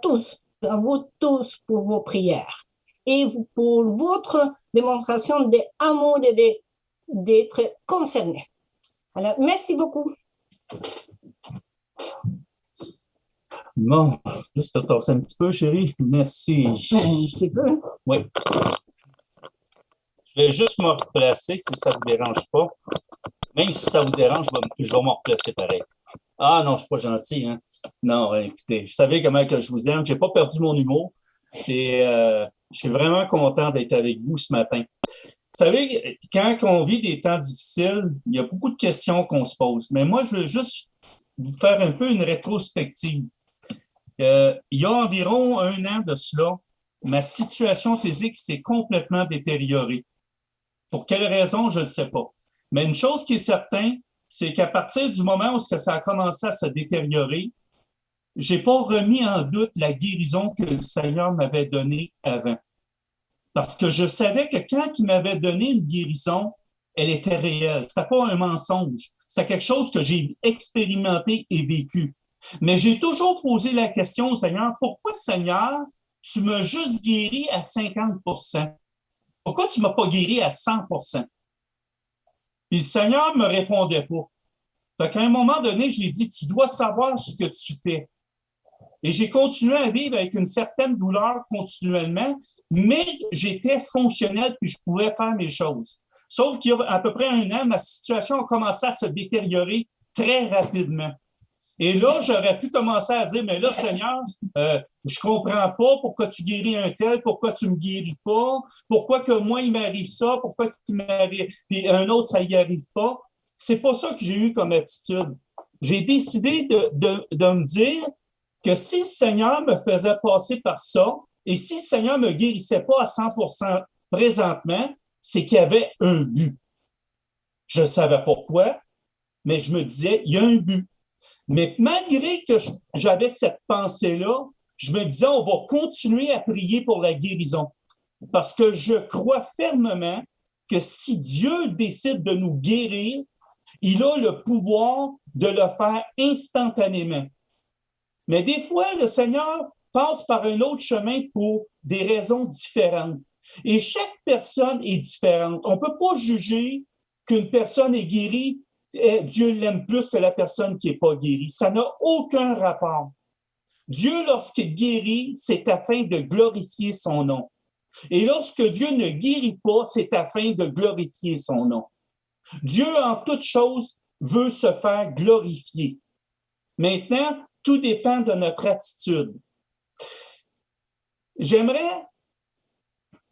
tous, à vous tous pour vos prières et pour votre démonstration d'amour et d'être concernés. Alors, merci beaucoup. Bon, juste te tasser un petit peu, chérie. Merci. Un petit peu. Oui. Je vais juste me replacer si ça ne vous dérange pas. Même si ça vous dérange, je vais me replacer pareil. Ah non, je ne suis pas gentil, hein? Non, écoutez, je savais comment que je vous aime. Je n'ai pas perdu mon humour. Et je suis vraiment content d'être avec vous ce matin. Vous savez, quand on vit des temps difficiles, il y a beaucoup de questions qu'on se pose. Mais moi, je veux juste vous faire un peu une rétrospective. Il y a environ 1 an de cela, ma situation physique s'est complètement détériorée. Pour quelle raison, je ne sais pas. Mais une chose qui est certaine, c'est qu'à partir du moment où ça a commencé à se détériorer, je n'ai pas remis en doute la guérison que le Seigneur m'avait donnée avant. Parce que je savais que quand il m'avait donné une guérison, elle était réelle. Ce n'était pas un mensonge. C'était quelque chose que j'ai expérimenté et vécu. Mais j'ai toujours posé la question au Seigneur, pourquoi, Seigneur, tu m'as juste guéri à 50%? Pourquoi tu ne m'as pas guéri à 100%? Puis le Seigneur ne me répondait pas. Fait qu'à un moment donné, je lui ai dit, tu dois savoir ce que tu fais. Et j'ai continué à vivre avec une certaine douleur continuellement, mais j'étais fonctionnel puis je pouvais faire mes choses. Sauf qu'il y a à peu près 1 an, ma situation a commencé à se détériorer très rapidement. Et là, j'aurais pu commencer à dire, mais là, Seigneur, je comprends pas pourquoi tu guéris un tel, pourquoi tu me guéris pas, pourquoi que moi, il m'arrive ça, pourquoi qu'il m'arrive, puis un autre, ça y arrive pas. C'est pas ça que j'ai eu comme attitude. J'ai décidé de me dire, que si le Seigneur me faisait passer par ça, et si le Seigneur ne me guérissait pas à 100% présentement, c'est qu'il y avait un but. Je ne savais pas quoi, mais je me disais, il y a un but. Mais malgré que j'avais cette pensée-là, je me disais, on va continuer à prier pour la guérison. Parce que je crois fermement que si Dieu décide de nous guérir, il a le pouvoir de le faire instantanément. Mais des fois, le Seigneur passe par un autre chemin pour des raisons différentes. Et chaque personne est différente. On ne peut pas juger qu'une personne est guérie, Dieu l'aime plus que la personne qui n'est pas guérie. Ça n'a aucun rapport. Dieu, lorsqu'il guérit, c'est afin de glorifier son nom. Et lorsque Dieu ne guérit pas, c'est afin de glorifier son nom. Dieu, en toute chose, veut se faire glorifier. Maintenant, tout dépend de notre attitude. J'aimerais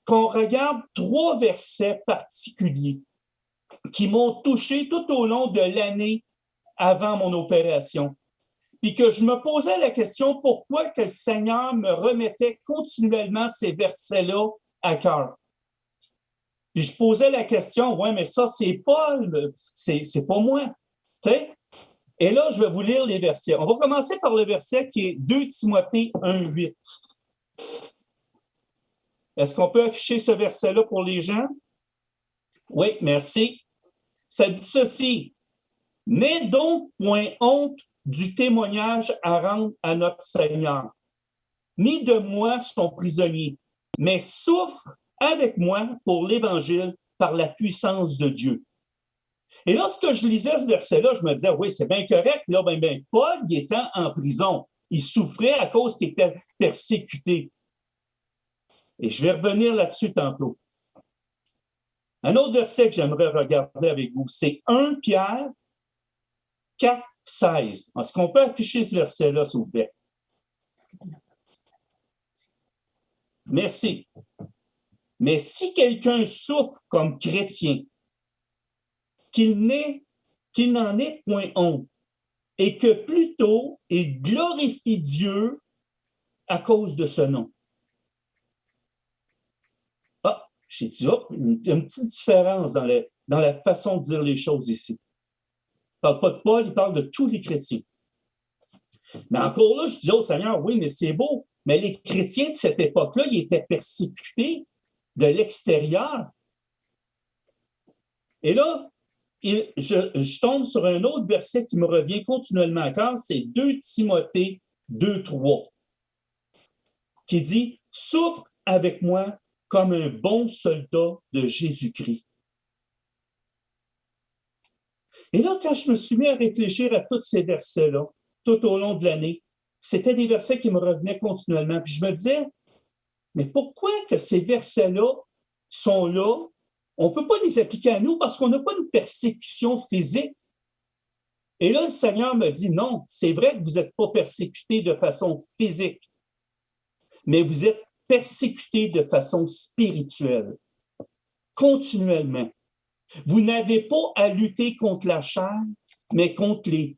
qu'on regarde 3 versets particuliers qui m'ont touché tout au long de l'année avant mon opération. Puis que je me posais la question pourquoi que le Seigneur me remettait continuellement ces versets-là à cœur. Puis je posais la question, ouais, mais ça, c'est pas moi. Tu sais? Et là, je vais vous lire les versets. On va commencer par le verset qui est 2 Timothée 1:8. Est-ce qu'on peut afficher ce verset-là pour les gens? Oui, merci. Ça dit ceci. « N'aie donc point honte du témoignage à rendre à notre Seigneur, ni de moi son prisonnier, mais souffre avec moi pour l'Évangile par la puissance de Dieu. » Et lorsque je lisais ce verset-là, je me disais, oui, c'est bien correct. Là, Paul, il était en prison. Il souffrait à cause qu'il était persécuté. Et je vais revenir là-dessus tantôt. Un autre verset que j'aimerais regarder avec vous, c'est 1 Pierre 4:16. Est-ce qu'on peut afficher ce verset-là, s'il vous plaît? Merci. Mais si quelqu'un souffre comme chrétien, qu'il n'en ait point honte, et que plutôt il glorifie Dieu à cause de ce nom. Ah, j'ai dit, il y a une petite différence dans la façon de dire les choses ici. Il ne parle pas de Paul, il parle de tous les chrétiens. Mais encore là, je dis au Seigneur, oui, mais c'est beau. Mais les chrétiens de cette époque-là, ils étaient persécutés de l'extérieur. Et là, je tombe sur un autre verset qui me revient continuellement à cœur, c'est 2 Timothée 2:3, qui dit « Souffre avec moi comme un bon soldat de Jésus-Christ. » Et là, quand je me suis mis à réfléchir à tous ces versets-là, tout au long de l'année, c'était des versets qui me revenaient continuellement. Puis je me disais, mais pourquoi que ces versets-là sont là? On ne peut pas les appliquer à nous parce qu'on n'a pas une persécution physique. Et là, le Seigneur me dit, non, c'est vrai que vous n'êtes pas persécutés de façon physique, mais vous êtes persécutés de façon spirituelle, continuellement. Vous n'avez pas à lutter contre la chair, mais contre les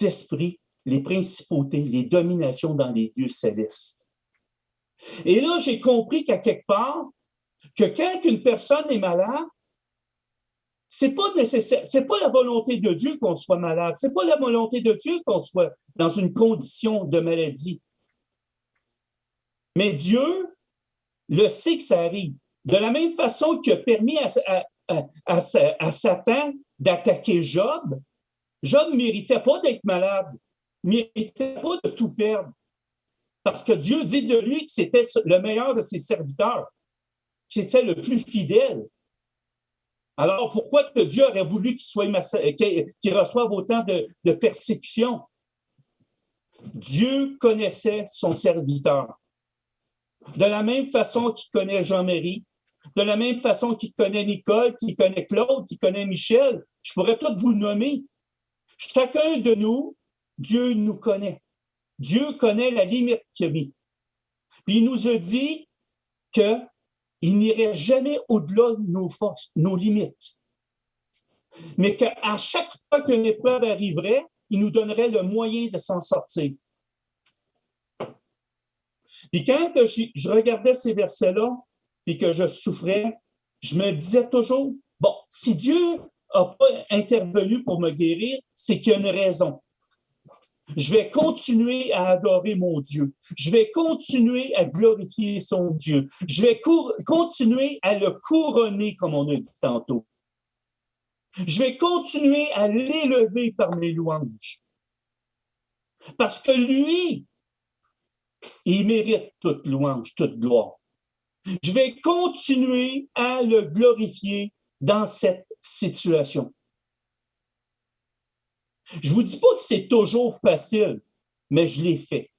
esprits, les principautés, les dominations dans les lieux célestes. Et là, j'ai compris qu'à quelque part, que quand une personne est malade, c'est pas nécessaire, c'est pas la volonté de Dieu qu'on soit malade, c'est pas la volonté de Dieu qu'on soit dans une condition de maladie. Mais Dieu le sait que ça arrive. De la même façon qu'il a permis à Satan d'attaquer Job, Job ne méritait pas d'être malade, ne méritait pas de tout perdre. Parce que Dieu dit de lui que c'était le meilleur de ses serviteurs. C'était le plus fidèle. Alors, pourquoi que Dieu aurait voulu qu'il reçoive autant de persécutions? Dieu connaissait son serviteur. De la même façon qu'il connaît Jean-Marie, de la même façon qu'il connaît Nicole, qu'il connaît Claude, qu'il connaît Michel, je pourrais tous vous le nommer. Chacun de nous, Dieu nous connaît. Dieu connaît la limite qu'il a mis. Puis il nous a dit que il n'irait jamais au-delà de nos forces, nos limites. Mais qu'à chaque fois qu'une épreuve arriverait, il nous donnerait le moyen de s'en sortir. Puis quand que je regardais ces versets-là, puis que je souffrais, je me disais toujours, bon, si Dieu n'a pas intervenu pour me guérir, c'est qu'il y a une raison. Je vais continuer à adorer mon Dieu. Je vais continuer à glorifier son Dieu. Je vais continuer à le couronner, comme on a dit tantôt. Je vais continuer à l'élever par mes louanges. Parce que lui, il mérite toute louange, toute gloire. Je vais continuer à le glorifier dans cette situation. Je ne vous dis pas que c'est toujours facile, mais je l'ai fait.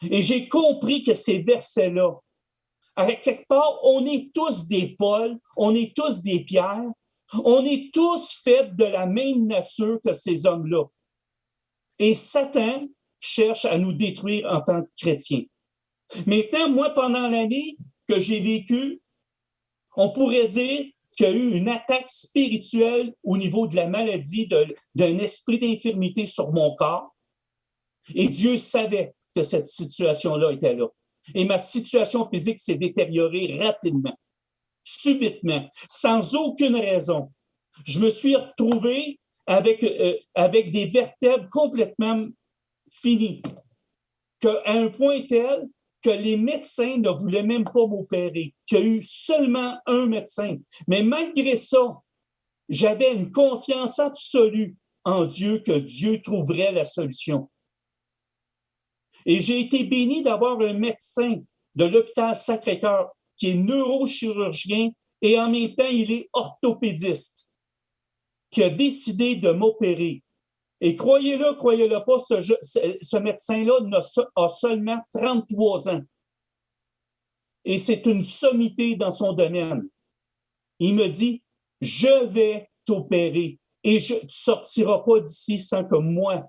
Et j'ai compris que ces versets-là, à quelque part, on est tous des Paul, on est tous des Pierre, on est tous faits de la même nature que ces hommes-là. Et Satan cherche à nous détruire en tant que chrétiens. Maintenant, moi, pendant l'année que j'ai vécue, on pourrait dire qu'il y a eu une attaque spirituelle au niveau de la maladie, d'un esprit d'infirmité sur mon corps. Et Dieu savait que cette situation-là était là. Et ma situation physique s'est détériorée rapidement, subitement, sans aucune raison. Je me suis retrouvé avec des vertèbres complètement finies, qu'à un point tel que les médecins ne voulaient même pas m'opérer, qu'il y a eu seulement un médecin. Mais malgré ça, j'avais une confiance absolue en Dieu, que Dieu trouverait la solution. Et j'ai été béni d'avoir un médecin de l'hôpital Sacré-Cœur qui est neurochirurgien et en même temps, il est orthopédiste, qui a décidé de m'opérer. Et croyez-le pas, ce médecin-là a seulement 33 ans. Et c'est une sommité dans son domaine. Il me dit, je vais t'opérer et tu ne sortiras pas d'ici sans que moi,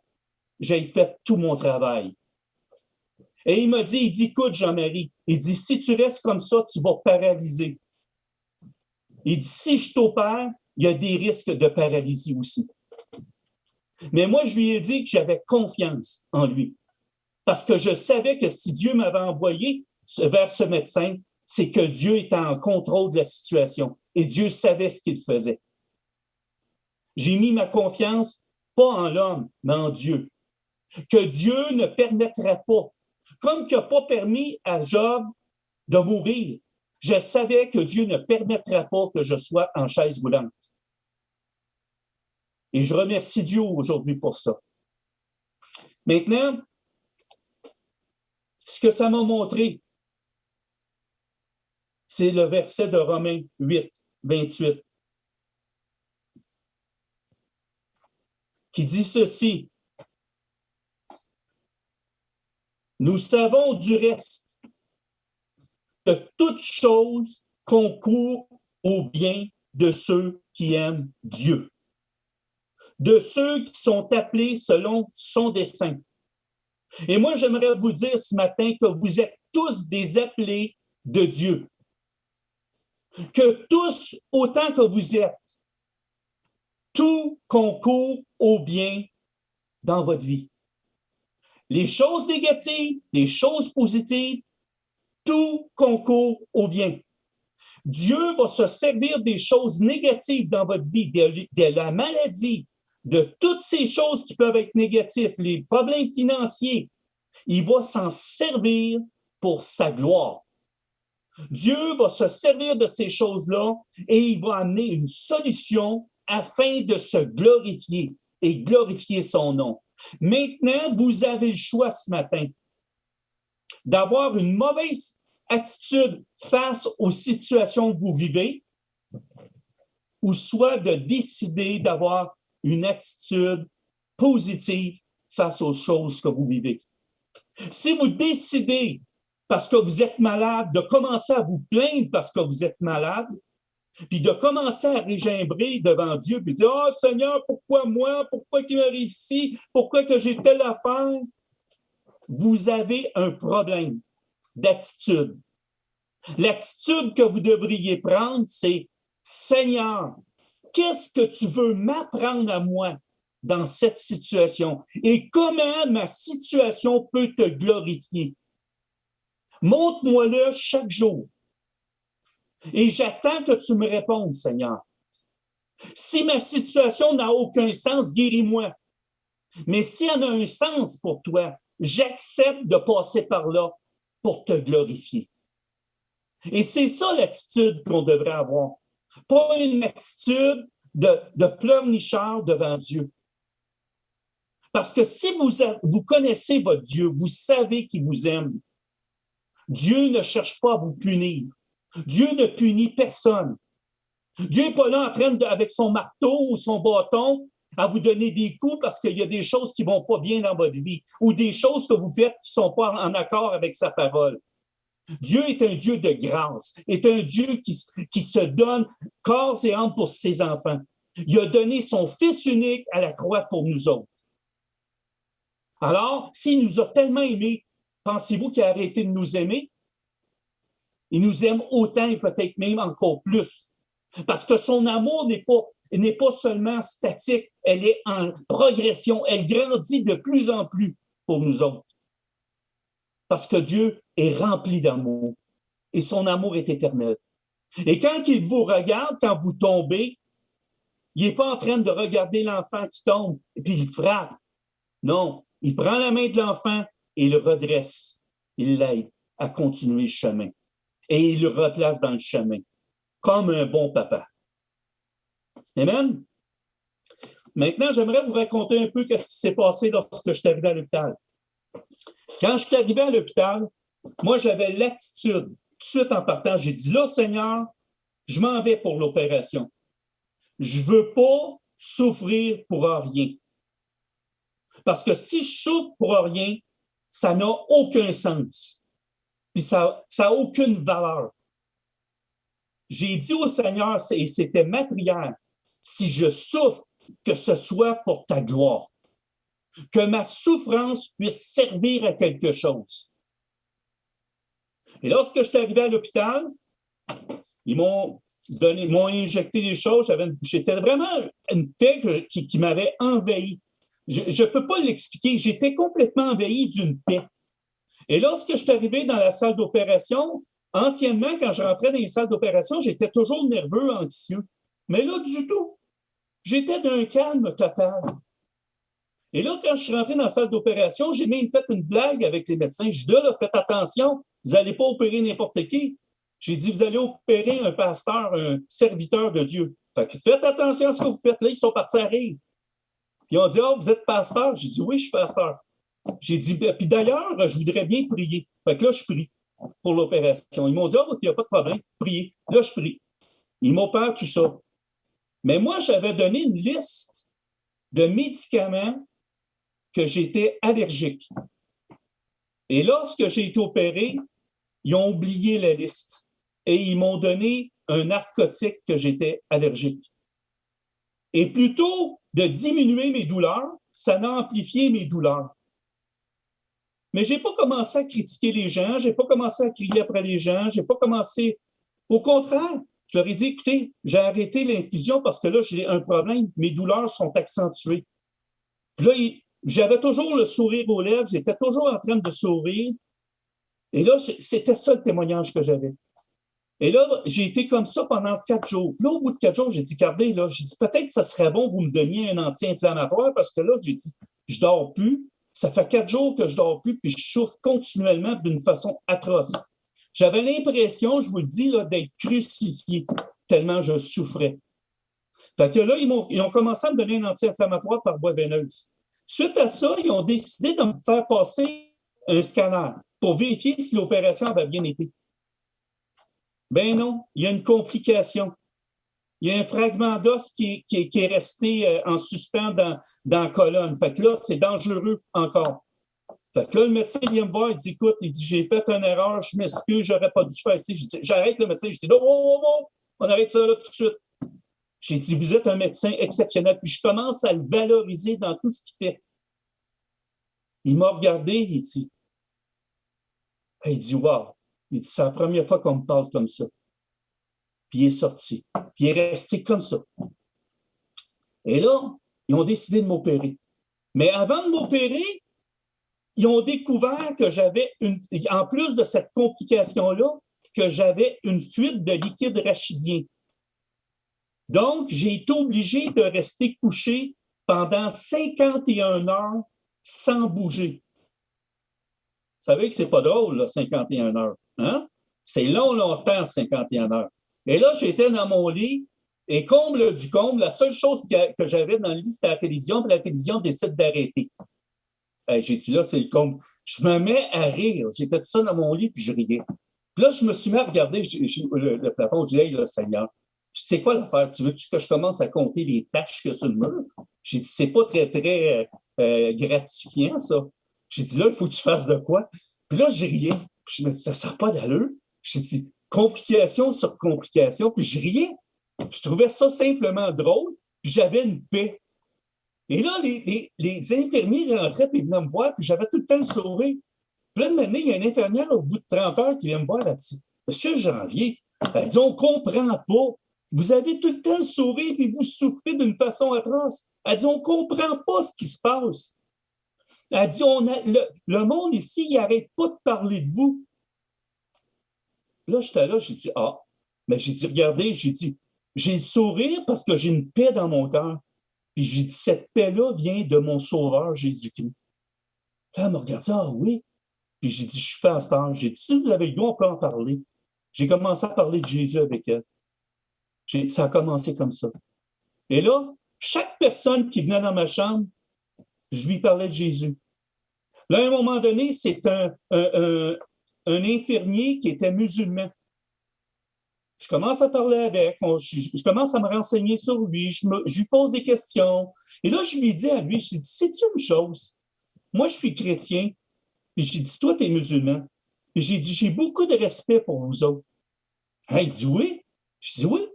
j'aie fait tout mon travail. Et il m'a dit, écoute Jean-Marie, il dit, si tu restes comme ça, tu vas paralyser. Il dit, si je t'opère, il y a des risques de paralysie aussi. Mais moi, je lui ai dit que j'avais confiance en lui. Parce que je savais que si Dieu m'avait envoyé vers ce médecin, c'est que Dieu était en contrôle de la situation. Et Dieu savait ce qu'il faisait. J'ai mis ma confiance, pas en l'homme, mais en Dieu. Que Dieu ne permettrait pas, comme qu'il n'a pas permis à Job de mourir, je savais que Dieu ne permettrait pas que je sois en chaise roulante. Et je remercie Dieu aujourd'hui pour ça. Maintenant, ce que ça m'a montré, c'est le verset de Romains 8, 28, qui dit ceci. Nous savons du reste que toute chose concourt au bien de ceux qui aiment Dieu, de ceux qui sont appelés selon son dessein. Et moi, j'aimerais vous dire ce matin que vous êtes tous des appelés de Dieu. Que tous, autant que vous êtes, tout concourt au bien dans votre vie. Les choses négatives, les choses positives, tout concourt au bien. Dieu va se servir des choses négatives dans votre vie, de la maladie, de toutes ces choses qui peuvent être négatives, les problèmes financiers. Il va s'en servir pour sa gloire. Dieu va se servir de ces choses-là et il va amener une solution afin de se glorifier et glorifier son nom. Maintenant, vous avez le choix ce matin d'avoir une mauvaise attitude face aux situations que vous vivez ou soit de décider d'avoir une attitude positive face aux choses que vous vivez. Si vous décidez, parce que vous êtes malade, de commencer à vous plaindre parce que vous êtes malade, puis de commencer à régimbrer devant Dieu, puis dire « Oh Seigneur, pourquoi moi? Pourquoi qu'il m'arrive ici? Pourquoi que j'ai telle affaire? » Vous avez un problème d'attitude. L'attitude que vous devriez prendre, c'est « Seigneur, qu'est-ce que tu veux m'apprendre à moi dans cette situation? Et comment ma situation peut te glorifier? » Montre-moi-le chaque jour. Et j'attends que tu me répondes, Seigneur. Si ma situation n'a aucun sens, guéris-moi. Mais si elle a un sens pour toi, j'accepte de passer par là pour te glorifier. Et c'est ça l'attitude qu'on devrait avoir. Pas une attitude de pleurnicheur devant Dieu. Parce que si vous connaissez votre Dieu, vous savez qu'il vous aime. Dieu ne cherche pas à vous punir. Dieu ne punit personne. Dieu n'est pas là en train avec son marteau ou son bâton à vous donner des coups parce qu'il y a des choses qui ne vont pas bien dans votre vie ou des choses que vous faites qui ne sont pas en accord avec sa parole. Dieu est un Dieu de grâce, est un Dieu qui se donne corps et âme pour ses enfants. Il a donné son Fils unique à la croix pour nous autres. Alors, s'il nous a tellement aimés, pensez-vous qu'il a arrêté de nous aimer? Il nous aime autant et peut-être même encore plus. Parce que son amour n'est pas seulement statique, elle est en progression, elle grandit de plus en plus pour nous autres. Parce que Dieu est rempli d'amour et son amour est éternel. Et quand il vous regarde, quand vous tombez, il n'est pas en train de regarder l'enfant qui tombe et puis il frappe. Non, il prend la main de l'enfant et il le redresse. Il l'aide à continuer le chemin. Et il le replace dans le chemin, comme un bon papa. Amen? Maintenant, j'aimerais vous raconter un peu ce qui s'est passé lorsque je suis arrivé à l'hôpital. Quand je suis arrivé à l'hôpital, moi, j'avais l'attitude, tout de suite en partant, j'ai dit, là, Seigneur, je m'en vais pour l'opération. Je ne veux pas souffrir pour rien. Parce que si je souffre pour rien, ça n'a aucun sens. Puis ça n'a aucune valeur. J'ai dit au Seigneur, et c'était ma prière, si je souffre, que ce soit pour ta gloire. Que ma souffrance puisse servir à quelque chose. Et lorsque je suis arrivé à l'hôpital, ils m'ont injecté des choses. J'étais vraiment une paix qui m'avait envahi. Je ne peux pas l'expliquer. J'étais complètement envahi d'une paix. Et lorsque je suis arrivé dans la salle d'opération, anciennement, quand je rentrais dans les salles d'opération, j'étais toujours nerveux, anxieux. Mais là, du tout. J'étais d'un calme total. Et là, quand je suis rentré dans la salle d'opération, j'ai même fait une blague avec les médecins. J'ai dit, là, faites attention, vous n'allez pas opérer n'importe qui. J'ai dit, vous allez opérer un pasteur, un serviteur de Dieu. Fait que faites attention à ce que vous faites. Là, ils sont partis à rire. Puis ils ont dit, vous êtes pasteur? J'ai dit, oui, je suis pasteur. J'ai dit, puis d'ailleurs, je voudrais bien prier. Fait que là, je prie pour l'opération. Ils m'ont dit, il n'y a pas de problème, priez. Là, je prie. Ils m'opèrent tout ça. Mais moi, j'avais donné une liste de médicaments que j'étais allergique. Et lorsque j'ai été opéré, ils ont oublié la liste et ils m'ont donné un narcotique que j'étais allergique. Et plutôt de diminuer mes douleurs, ça a amplifié mes douleurs. Mais je n'ai pas commencé à critiquer les gens, je n'ai pas commencé à crier après les gens, je n'ai pas commencé... Au contraire, je leur ai dit, écoutez, j'ai arrêté l'infusion parce que là, j'ai un problème, mes douleurs sont accentuées. Puis là, j'avais toujours le sourire aux lèvres, j'étais toujours en train de sourire. Et là, c'était ça le témoignage que j'avais. Et là, j'ai été comme ça pendant 4 jours. Puis là, au bout de 4 jours, j'ai dit, regardez, là, j'ai dit, peut-être que ça serait bon que vous me donniez un anti-inflammatoire parce que là, j'ai dit, je dors plus. Ça fait 4 jours que je dors plus, puis je souffre continuellement d'une façon atroce. J'avais l'impression, je vous le dis, là, d'être crucifié tellement je souffrais. Fait que là, ils ont commencé à me donner un anti-inflammatoire par voie veineuse. Suite à ça, ils ont décidé de me faire passer un scanner pour vérifier si l'opération avait bien été. Ben non, il y a une complication. Il y a un fragment d'os qui est resté en suspens dans la colonne. Fait que là, c'est dangereux encore. Fait que là, le médecin vient me voir, il dit, écoute, il dit, j'ai fait une erreur, je m'excuse, j'aurais pas dû faire ici. J'arrête le médecin, je dis, oh, on arrête ça là tout de suite. J'ai dit, vous êtes un médecin exceptionnel. Puis je commence à le valoriser dans tout ce qu'il fait. Il m'a regardé, il dit, wow. Il dit, c'est la première fois qu'on me parle comme ça. Puis il est sorti. Puis il est resté comme ça. Et là, ils ont décidé de m'opérer. Mais avant de m'opérer, ils ont découvert que j'avais en plus de cette complication-là, que j'avais une fuite de liquide rachidien. Donc, j'ai été obligé de rester couché pendant 51 heures sans bouger. Vous savez que c'est pas drôle, là, 51 heures. Hein? C'est longtemps, 51 heures. Et là, j'étais dans mon lit, et comble du comble, la seule chose que j'avais dans le lit, c'était la télévision, puis la télévision décide d'arrêter. J'ai dit, là, c'est le comble. Je me mets à rire. J'étais tout ça dans mon lit, puis je riais. Puis là, je me suis mis à regarder le plafond. Je dis, hey, là, Seigneur, c'est quoi l'affaire? Tu veux-tu que je commence à compter les taches qu'il y a sur le mur? J'ai dit, c'est pas très, très gratifiant, ça. J'ai dit, là, il faut que tu fasses de quoi? Puis là, j'ai riais. Puis je me dis, ça n'a pas d'allure. J'ai dit, complication sur complication. Puis je riais. Je trouvais ça simplement drôle. Puis j'avais une paix. Et là, les infirmiers rentraient et venaient me voir, puis j'avais tout le temps le sourire. Puis là, de m'amener, il y a une infirmière au bout de 30 heures qui vient me voir, elle dit, Monsieur Janvier, elle dit, on ne comprend pas. Vous avez tout le temps le sourire et vous souffrez d'une façon atroce. Elle dit, on ne comprend pas ce qui se passe. Elle dit, le monde ici, il n'arrête pas de parler de vous. Là, j'étais là, j'ai dit, mais j'ai dit, regardez, j'ai dit, j'ai le sourire parce que j'ai une paix dans mon cœur. Puis j'ai dit, cette paix-là vient de mon Sauveur Jésus-Christ. Là, elle me regardé, oui. Puis j'ai dit, je suis pasteur. J'ai dit, si vous avez le goût, on peut en parler. J'ai commencé à parler de Jésus avec elle. Ça a commencé comme ça. Et là, chaque personne qui venait dans ma chambre, je lui parlais de Jésus. Là, à un moment donné, c'est un infirmier qui était musulman. Je commence à parler avec, je commence à me renseigner sur lui, je lui pose des questions. Et là, je lui dis à lui, je lui dis, sais-tu une chose? Moi, je suis chrétien. Puis j'ai dit, toi, tu es musulman. Puis j'ai dit, j'ai beaucoup de respect pour vous autres. Il dit, oui. Je dis, oui.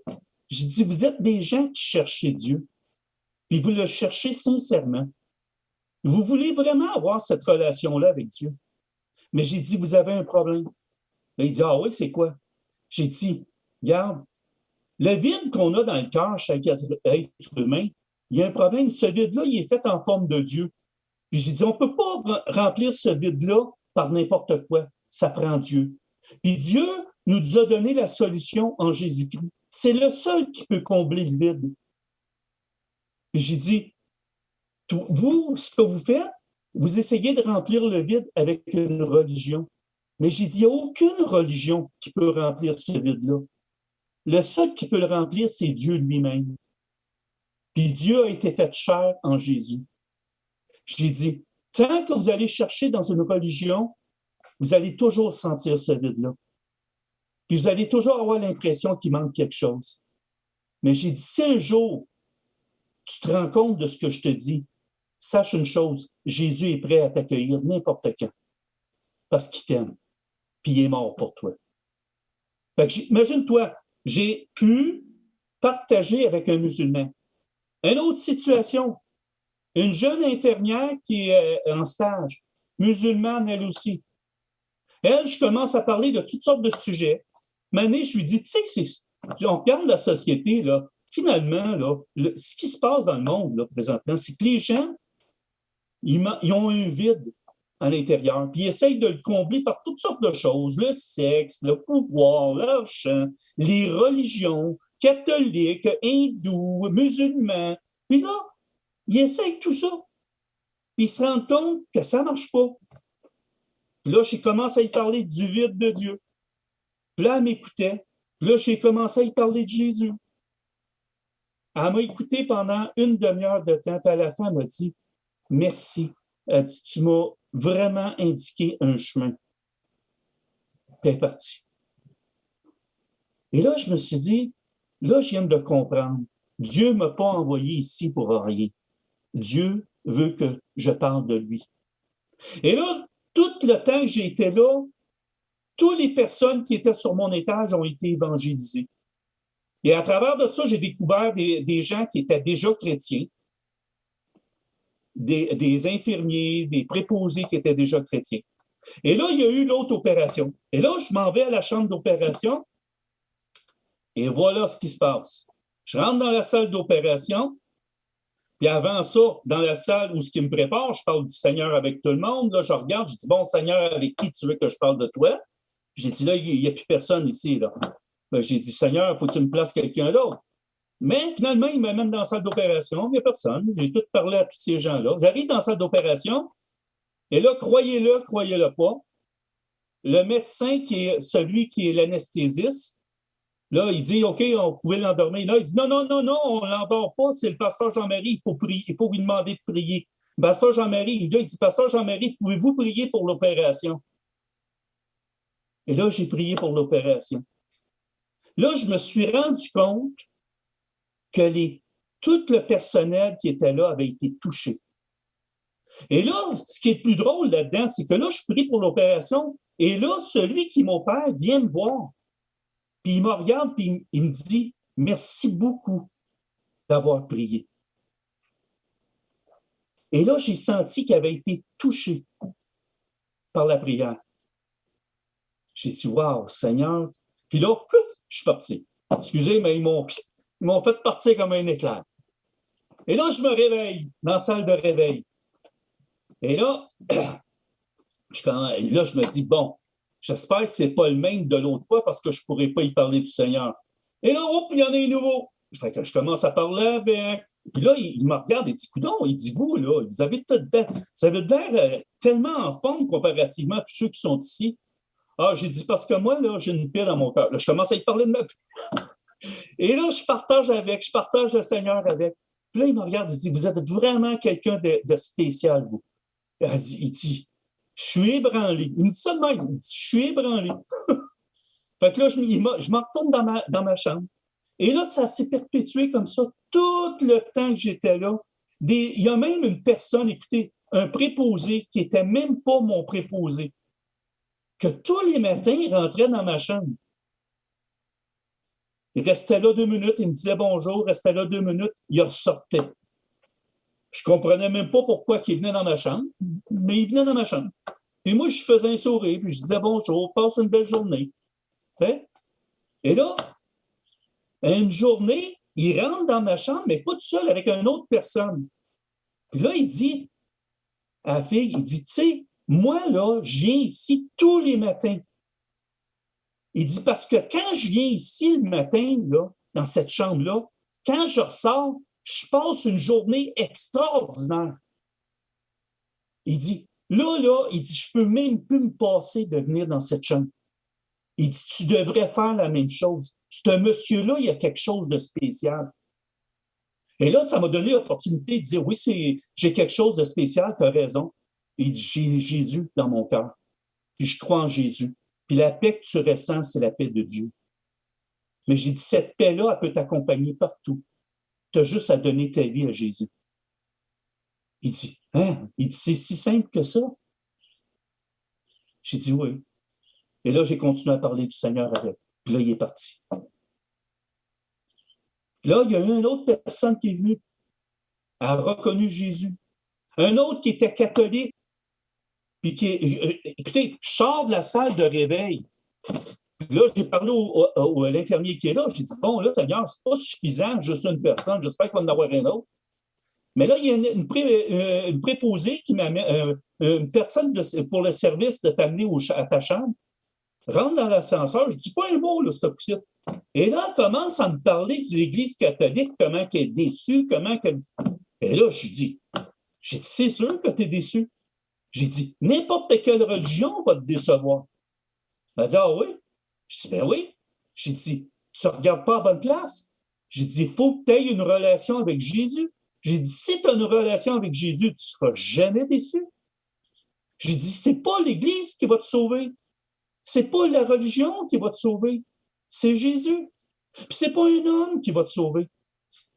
J'ai dit, vous êtes des gens qui cherchez Dieu. Puis vous le cherchez sincèrement. Vous voulez vraiment avoir cette relation-là avec Dieu. Mais j'ai dit, vous avez un problème. Là, il dit, oui, c'est quoi? J'ai dit, regarde, le vide qu'on a dans le cœur, chaque être humain, il y a un problème. Ce vide-là, il est fait en forme de Dieu. Puis j'ai dit, on ne peut pas remplir ce vide-là par n'importe quoi. Ça prend Dieu. Puis Dieu nous a donné la solution en Jésus-Christ. C'est le seul qui peut combler le vide. Puis j'ai dit, vous, ce que vous faites, vous essayez de remplir le vide avec une religion. Mais j'ai dit, il n'y a aucune religion qui peut remplir ce vide-là. Le seul qui peut le remplir, c'est Dieu lui-même. Puis Dieu a été fait chair en Jésus. J'ai dit, tant que vous allez chercher dans une religion, vous allez toujours sentir ce vide-là. Puis vous allez toujours avoir l'impression qu'il manque quelque chose. Mais j'ai dit, si un jour, tu te rends compte de ce que je te dis, sache une chose, Jésus est prêt à t'accueillir n'importe quand. Parce qu'il t'aime. Puis il est mort pour toi. Fait que imagine-toi, j'ai pu partager avec un musulman. Une autre situation, une jeune infirmière qui est en stage, musulmane elle aussi. Elle, je commence à parler de toutes sortes de sujets. Mané, je lui dis, tu sais, on regarde la société, là, finalement, là, ce qui se passe dans le monde là, présentement, c'est que les gens, ils ont un vide à l'intérieur, puis ils essayent de le combler par toutes sortes de choses, le sexe, le pouvoir, l'argent, les religions, catholiques, hindous, musulmans. Puis là, ils essayent tout ça. Puis ils se rendent compte que ça ne marche pas. Puis là, j'ai commencé à y parler du vide de Dieu. Puis là, elle m'écoutait. Puis là, j'ai commencé à y parler de Jésus. Elle m'a écouté pendant une demi-heure de temps, puis à la fin, elle m'a dit « Merci. » Elle dit « Tu m'as vraiment indiqué un chemin. » Puis elle est partie. Et là, je me suis dit, là, je viens de comprendre. Dieu ne m'a pas envoyé ici pour rien. Dieu veut que je parle de lui. Et là, tout le temps que j'ai été là, toutes les personnes qui étaient sur mon étage ont été évangélisées. Et à travers de ça, j'ai découvert des gens qui étaient déjà chrétiens, des infirmiers, des préposés qui étaient déjà chrétiens. Et là, il y a eu l'autre opération. Et là, je m'en vais à la chambre d'opération et voilà ce qui se passe. Je rentre dans la salle d'opération, Puis avant ça, dans la salle où ce qui me prépare, je parle du Seigneur avec tout le monde. Là, je regarde, je dis, bon, Seigneur, avec qui tu veux que je parle de toi? J'ai dit, là, il n'y a plus personne ici. Là. Ben, j'ai dit, Seigneur, il faut que tu me places quelqu'un d'autre. Mais finalement, il m'amène dans la salle d'opération. Il n'y a personne. J'ai tout parlé à tous ces gens-là. J'arrive dans la salle d'opération. Et là, croyez-le pas, le médecin qui est celui qui est l'anesthésiste, là, il dit, OK, on pouvait l'endormir. Là, il dit, non, on ne l'endort pas, c'est le pasteur Jean-Marie, il faut prier, il faut lui demander de prier. Pasteur Jean-Marie, il dit, pasteur Jean-Marie, pouvez-vous prier pour l'opération? Et là, j'ai prié pour l'opération. Là, je me suis rendu compte que tout le personnel qui était là avait été touché. Et là, ce qui est le plus drôle là-dedans, c'est que là, je prie pour l'opération, et là, celui qui m'opère vient me voir. Puis il me regarde, puis il me dit, merci beaucoup d'avoir prié. Et là, j'ai senti qu'il avait été touché par la prière. J'ai dit, wow, Seigneur. Puis là, je suis parti. Excusez, mais ils m'ont fait partir comme un éclair. Et là, je me réveille dans la salle de réveil. Et là, je me dis, bon, j'espère que ce n'est pas le même de l'autre fois parce que je ne pourrais pas y parler du Seigneur. Et là, hop, il y en a un nouveau. Fait que je commence à parler avec. Puis là, il me regarde et dit, coudonc, il dit, vous, là, vous avez l'air tellement en forme comparativement à tous ceux qui sont ici. Ah, j'ai dit, parce que moi, là, j'ai une paix dans mon cœur. Là, je commence à y parler de ma paix. Et là, je partage le Seigneur avec. Puis là, il me regarde, il dit, vous êtes vraiment quelqu'un de spécial, vous. Il dit, je suis ébranlé. Il me dit ça de même. Il dit, je suis ébranlé. Fait que là, je me retourne dans ma chambre. Et là, ça s'est perpétué comme ça tout le temps que j'étais là. Il y a même une personne, écoutez, un préposé qui n'était même pas mon préposé, que tous les matins, il rentrait dans ma chambre. Il restait là 2 minutes, il me disait bonjour, restait là 2 minutes, il ressortait. Je ne comprenais même pas pourquoi il venait dans ma chambre, mais il venait dans ma chambre. Et moi, je faisais un sourire, puis je disais bonjour, passe une belle journée. Et là, une journée, il rentre dans ma chambre, mais pas tout seul, avec une autre personne. Puis là, il dit à la fille, il dit, tu sais, moi, là, je viens ici tous les matins. Il dit, parce que quand je viens ici le matin, là, dans cette chambre-là, quand je ressors, je passe une journée extraordinaire. Il dit, là, il dit, je peux même plus me passer de venir dans cette chambre. Il dit, tu devrais faire la même chose. Ce monsieur-là, il y a quelque chose de spécial. Et là, ça m'a donné l'opportunité de dire, oui, j'ai quelque chose de spécial, tu as raison. Il dit, j'ai Jésus dans mon cœur. Puis je crois en Jésus. Puis la paix que tu ressens, c'est la paix de Dieu. Mais j'ai dit, cette paix-là, elle peut t'accompagner partout. Tu as juste à donner ta vie à Jésus. Il dit, hein? Il dit, c'est si simple que ça? J'ai dit, oui. Et là, j'ai continué à parler du Seigneur avec. Puis là, il est parti. Puis là, il y a eu une autre personne qui est venue. Elle a reconnu Jésus. Un autre qui était catholique. Puis écoutez, je sors de la salle de réveil. Puis là, j'ai parlé à l'infirmier qui est là. J'ai dit, bon, là, Seigneur, c'est pas suffisant, juste une personne. J'espère qu'il va en avoir un autre. Mais là, il y a une préposée qui m'amène, une personne pour le service de t'amener à ta chambre. Rentre dans l'ascenseur, je dis pas un mot, là, cette poussette. Et là, elle commence à me parler de l'Église catholique, comment qu'elle est déçue, comment qu'elle... Et là, je dis, c'est sûr que tu es déçu. J'ai dit, n'importe quelle religion va te décevoir. Elle a dit, ah oui? Je dis, ben oui. J'ai dit, tu ne regardes pas à bonne place. J'ai dit, il faut que tu aies une relation avec Jésus. J'ai dit, si tu as une relation avec Jésus, tu ne seras jamais déçu. J'ai dit, c'est pas l'Église qui va te sauver. C'est pas la religion qui va te sauver. C'est Jésus. Puis c'est pas un homme qui va te sauver.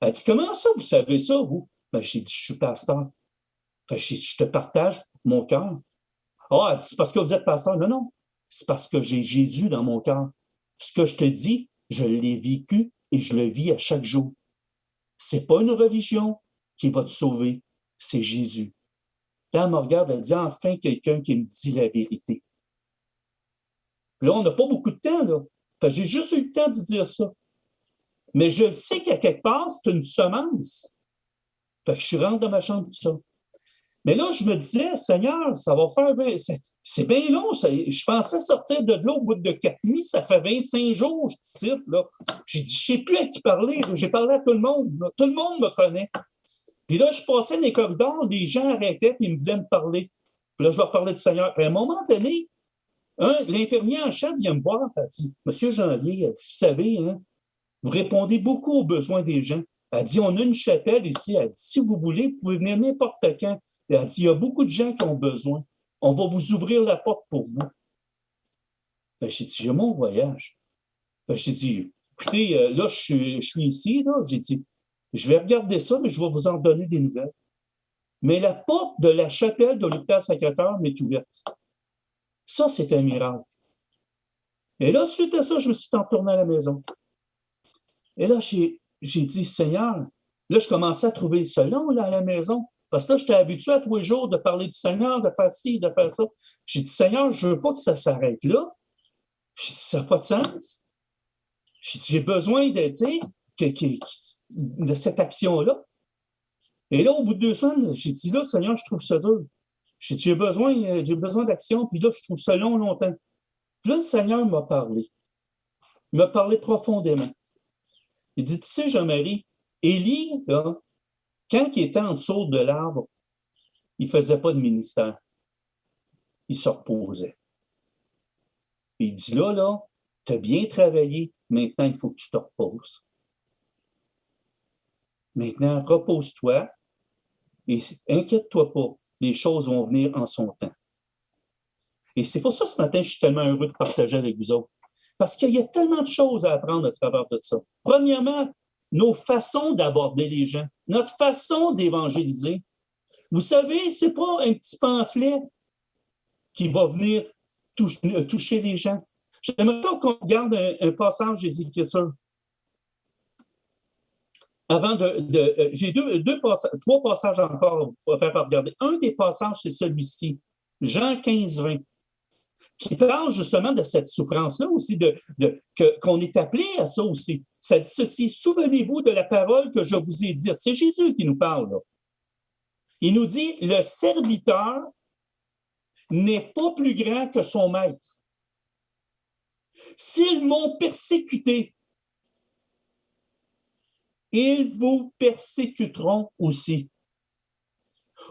Elle dit, comment ça, vous savez ça, vous? Ben, j'ai dit, je suis pasteur. Fait, je te partage mon cœur. Ah, elle dit, c'est parce que vous êtes pasteur. Non, non. C'est parce que j'ai Jésus dans mon cœur. Ce que je te dis, je l'ai vécu et je le vis à chaque jour. C'est pas une religion qui va te sauver. C'est Jésus. Là, elle me regarde, elle dit, enfin, quelqu'un qui me dit la vérité. Là, on n'a pas beaucoup de temps, là. Fait, j'ai juste eu le temps de dire ça. Mais je sais qu'à quelque part, c'est une semence. Fait que je suis rentré dans ma chambre, tout ça. Mais là, je me disais, Seigneur, ça va faire... C'est bien long. Je pensais sortir de là au bout de 4 nuits. Ça fait 25 jours, je cite, là. J'ai dit, je ne sais plus à qui parler. J'ai parlé à tout le monde. Là. Tout le monde me connaît. Puis là, je passais dans les corridors, les gens arrêtaient et ils me voulaient me parler. Puis là, je leur parlais du Seigneur. Puis à un moment donné, l'infirmier en chef vient me voir. Elle dit, Monsieur Janvier, elle dit, vous savez, hein, vous répondez beaucoup aux besoins des gens. Elle dit, on a une chapelle ici. Elle dit, si vous voulez, vous pouvez venir n'importe quand. Elle dit, il y a beaucoup de gens qui ont besoin. On va vous ouvrir la porte pour vous. Ben, j'ai dit, j'ai mon voyage. Ben, j'ai dit, écoutez, là, je suis ici. Là. J'ai dit, je vais regarder ça, mais je vais vous en donner des nouvelles. Mais la porte de la chapelle de l'hôpital Sacré-Cœur m'est ouverte. Ça, c'est un miracle. Et là, suite à ça, je me suis retourné à la maison. Et là, j'ai dit, Seigneur, là, je commençais à trouver ça long là, à la maison. Parce que là, j'étais habitué à tous les jours de parler du Seigneur, de faire ci, de faire ça. J'ai dit, Seigneur, je ne veux pas que ça s'arrête là. J'ai dit, ça n'a pas de sens. J'ai dit, j'ai besoin de cette action-là. Et là, au bout de 2 semaines, j'ai dit, là, Seigneur, je trouve ça dur. J'ai dit, j'ai besoin d'action, puis là, je trouve ça longtemps. Puis là, le Seigneur m'a parlé. Il m'a parlé profondément. Il dit, tu sais, Jean-Marie, Élie, là, quand il était en dessous de l'arbre, il ne faisait pas de ministère. Il se reposait. Et il dit, là, tu as bien travaillé, maintenant, il faut que tu te reposes. Maintenant, repose-toi et inquiète-toi pas, les choses vont venir en son temps. Et c'est pour ça, ce matin, je suis tellement heureux de partager avec vous autres. Parce qu'il y a tellement de choses à apprendre à travers de ça. Premièrement, nos façons d'aborder les gens, notre façon d'évangéliser. Vous savez, ce n'est pas un petit pamphlet qui va venir toucher les gens. J'aimerais qu'on regarde un passage des Écritures. Avant j'ai 3 passages encore à faire regarder. Un des passages, c'est celui-ci, Jean 15, 20, qui parle justement de cette souffrance-là aussi, qu'on est appelé à ça aussi. Ça dit ceci, souvenez-vous de la parole que je vous ai dite. C'est Jésus qui nous parle, là. Il nous dit, le serviteur n'est pas plus grand que son maître. S'ils m'ont persécuté, ils vous persécuteront aussi.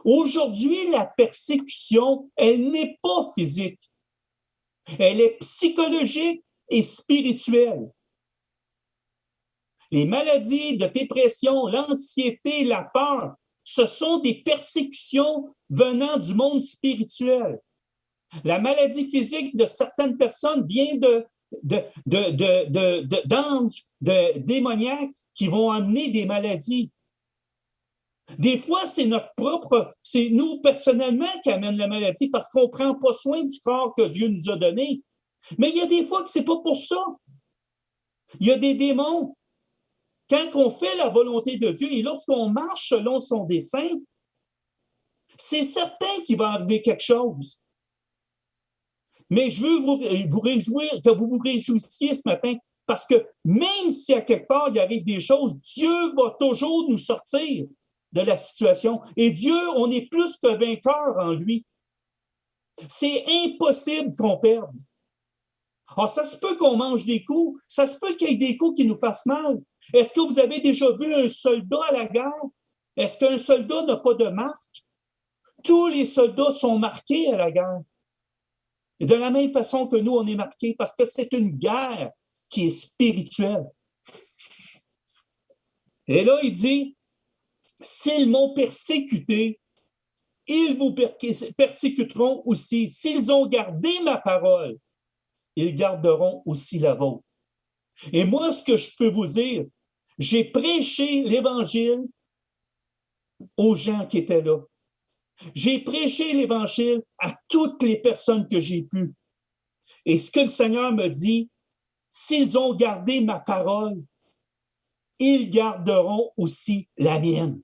Aujourd'hui, la persécution, elle n'est pas physique. Elle est psychologique et spirituelle. Les maladies de dépression, l'anxiété, la peur, ce sont des persécutions venant du monde spirituel. La maladie physique de certaines personnes vient d'anges, de démoniaques qui vont amener des maladies. Des fois, c'est nous personnellement qui amène la maladie parce qu'on ne prend pas soin du corps que Dieu nous a donné. Mais il y a des fois que ce n'est pas pour ça. Il y a des démons. Quand on fait la volonté de Dieu et lorsqu'on marche selon son dessein, c'est certain qu'il va arriver quelque chose. Mais je veux vous réjouir, que vous vous réjouissiez ce matin, parce que même si à quelque part il arrive des choses, Dieu va toujours nous sortir de la situation. Et Dieu, on est plus que vainqueur en lui. C'est impossible qu'on perde. Alors, ça se peut qu'on mange des coups, ça se peut qu'il y ait des coups qui nous fassent mal. Est-ce que vous avez déjà vu un soldat à la guerre? Est-ce qu'un soldat n'a pas de marque? Tous les soldats sont marqués à la guerre. Et de la même façon que nous, on est marqués, parce que c'est une guerre qui est spirituelle. Et là, il dit, s'ils m'ont persécuté, ils vous persécuteront aussi. S'ils ont gardé ma parole, ils garderont aussi la vôtre. Et moi, ce que je peux vous dire, j'ai prêché l'Évangile aux gens qui étaient là. J'ai prêché l'Évangile à toutes les personnes que j'ai pu. Et ce que le Seigneur me dit, s'ils ont gardé ma parole, ils garderont aussi la mienne.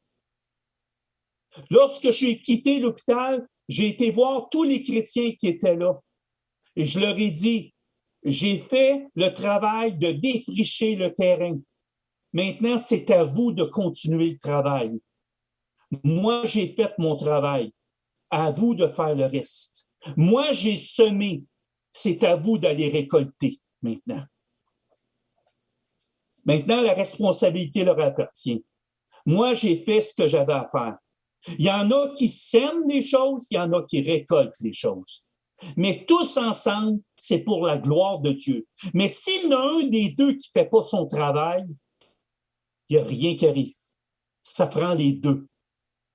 Lorsque j'ai quitté l'hôpital, j'ai été voir tous les chrétiens qui étaient là. Et je leur ai dit, j'ai fait le travail de défricher le terrain. Maintenant, c'est à vous de continuer le travail. Moi, j'ai fait mon travail. À vous de faire le reste. Moi, j'ai semé. C'est à vous d'aller récolter maintenant. Maintenant, la responsabilité leur appartient. Moi, j'ai fait ce que j'avais à faire. Il y en a qui sèment des choses, il y en a qui récoltent les choses. Mais tous ensemble, c'est pour la gloire de Dieu. Mais s'il y en a un des deux qui ne fait pas son travail, il n'y a rien qui arrive. Ça prend les deux,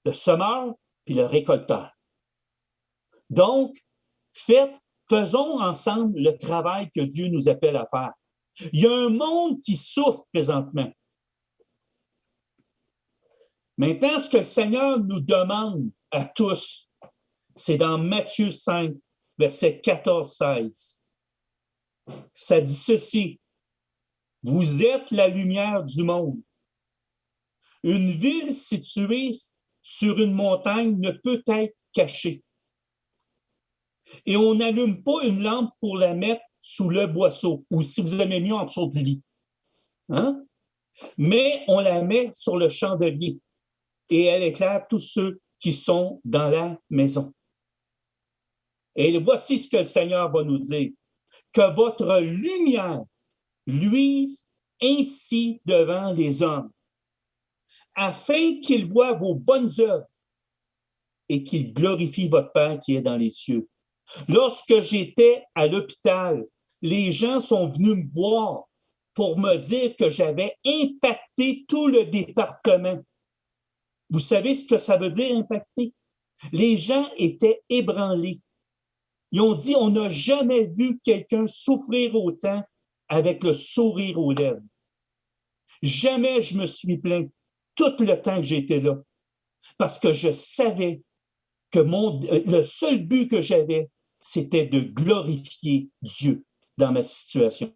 le semeur puis le récolteur. Donc, faisons ensemble le travail que Dieu nous appelle à faire. Il y a un monde qui souffre présentement. Maintenant, ce que le Seigneur nous demande à tous, c'est dans Matthieu 5, versets 14-16. Ça dit ceci: vous êtes la lumière du monde. Une ville située sur une montagne ne peut être cachée. Et on n'allume pas une lampe pour la mettre sous le boisseau, ou si vous aimez mieux, en dessous du lit. Hein? Mais on la met sur le chandelier et elle éclaire tous ceux qui sont dans la maison. Et voici ce que le Seigneur va nous dire: que votre lumière luise ainsi devant les hommes, afin qu'ils voient vos bonnes œuvres et qu'ils glorifient votre Père qui est dans les cieux. Lorsque j'étais à l'hôpital, les gens sont venus me voir pour me dire que j'avais impacté tout le département. Vous savez ce que ça veut dire, impacter? Les gens étaient ébranlés. Ils ont dit: on n'a jamais vu quelqu'un souffrir autant avec le sourire aux lèvres. Jamais je me suis plaint tout le temps que j'étais là, parce que je savais que le seul but que j'avais, c'était de glorifier Dieu dans ma situation.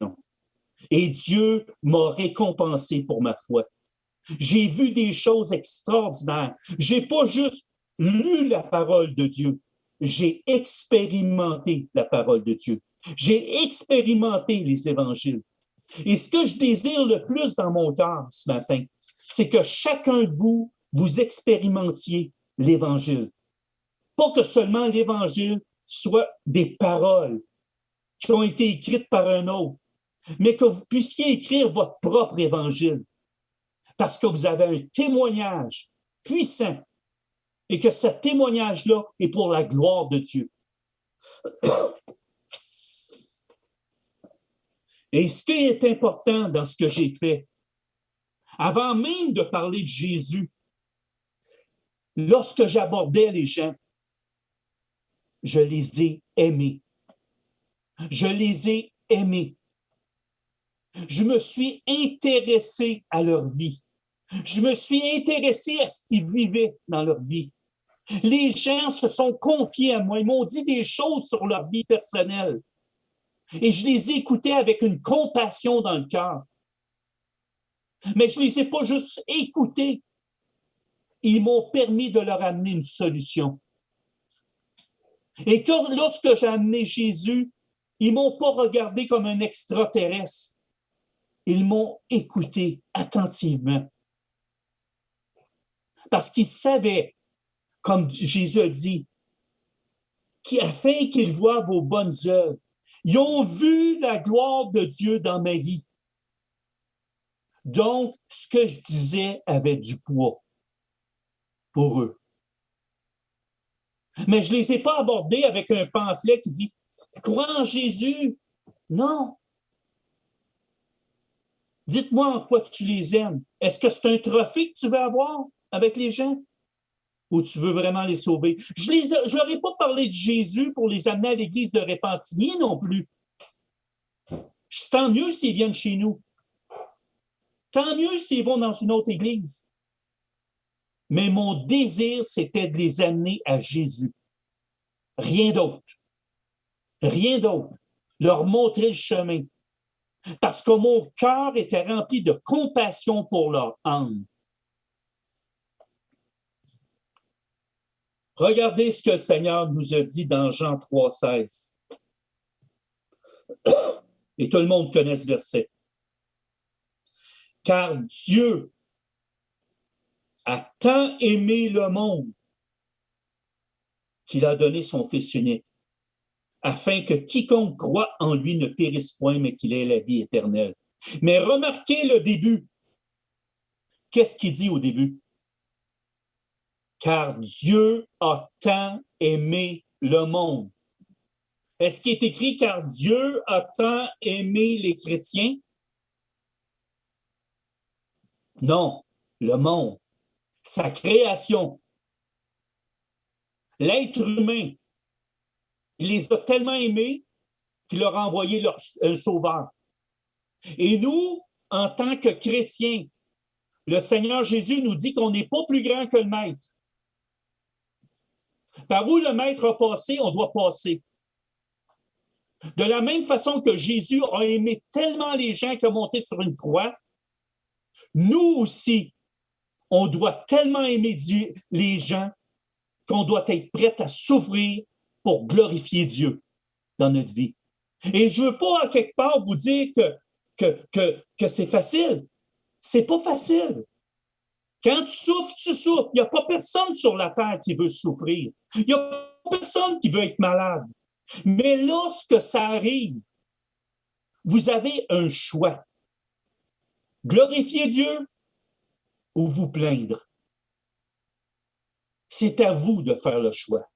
Et Dieu m'a récompensé pour ma foi. J'ai vu des choses extraordinaires. J'ai pas juste lu la parole de Dieu, j'ai expérimenté la parole de Dieu. J'ai expérimenté les évangiles. Et ce que je désire le plus dans mon cœur ce matin, c'est que chacun de vous, vous expérimentiez l'évangile. Pas que seulement l'évangile soit des paroles qui ont été écrites par un autre, mais que vous puissiez écrire votre propre évangile, parce que vous avez un témoignage puissant et que ce témoignage-là est pour la gloire de Dieu. Et ce qui est important dans ce que j'ai fait, avant même de parler de Jésus, lorsque j'abordais les gens, je les ai aimés. Je les ai aimés. Je me suis intéressé à leur vie. Je me suis intéressé à ce qu'ils vivaient dans leur vie. Les gens se sont confiés à moi. Ils m'ont dit des choses sur leur vie personnelle. Et je les ai écoutés avec une compassion dans le cœur. Mais je ne les ai pas juste écoutés. Ils m'ont permis de leur amener une solution. Et que lorsque j'ai amené Jésus, ils ne m'ont pas regardé comme un extraterrestre. Ils m'ont écouté attentivement. Parce qu'ils savaient, comme Jésus a dit, afin qu'ils voient vos bonnes œuvres. Ils ont vu la gloire de Dieu dans ma vie. Donc, ce que je disais avait du poids pour eux. Mais je ne les ai pas abordés avec un pamphlet qui dit « Crois en Jésus ». Non. Dites-moi en quoi tu les aimes. Est-ce que c'est un trophée que tu veux avoir avec les gens? Ou tu veux vraiment les sauver? Je ne leur ai pas parlé de Jésus pour les amener à l'église de Repentigny non plus. Tant mieux s'ils viennent chez nous. Tant mieux s'ils vont dans une autre église. Mais mon désir, c'était de les amener à Jésus. Rien d'autre. Rien d'autre. Leur montrer le chemin. Parce que mon cœur était rempli de compassion pour leur âme. Regardez ce que le Seigneur nous a dit dans Jean 3,16. Et tout le monde connaît ce verset. Car Dieu a tant aimé le monde qu'il a donné son Fils unique, afin que quiconque croit en lui ne périsse point, mais qu'il ait la vie éternelle. Mais remarquez le début. Qu'est-ce qu'il dit au début? Car Dieu a tant aimé le monde. Est-ce qu'il est écrit car Dieu a tant aimé les chrétiens? Non, le monde, sa création. L'être humain, il les a tellement aimés qu'il leur a envoyé un sauveur. Et nous, en tant que chrétiens, le Seigneur Jésus nous dit qu'on n'est pas plus grand que le Maître. Par où le Maître a passé, on doit passer. De la même façon que Jésus a aimé tellement les gens qu'il a monté sur une croix, nous aussi, on doit tellement aimer Dieu, les gens qu'on doit être prêt à souffrir pour glorifier Dieu dans notre vie. Et je ne veux pas, à quelque part, vous dire que c'est facile. C'est pas facile. Quand tu souffres, tu souffres. Il n'y a pas personne sur la terre qui veut souffrir. Il n'y a pas personne qui veut être malade. Mais lorsque ça arrive, vous avez un choix. Glorifier Dieu ou vous plaindre. C'est à vous de faire le choix.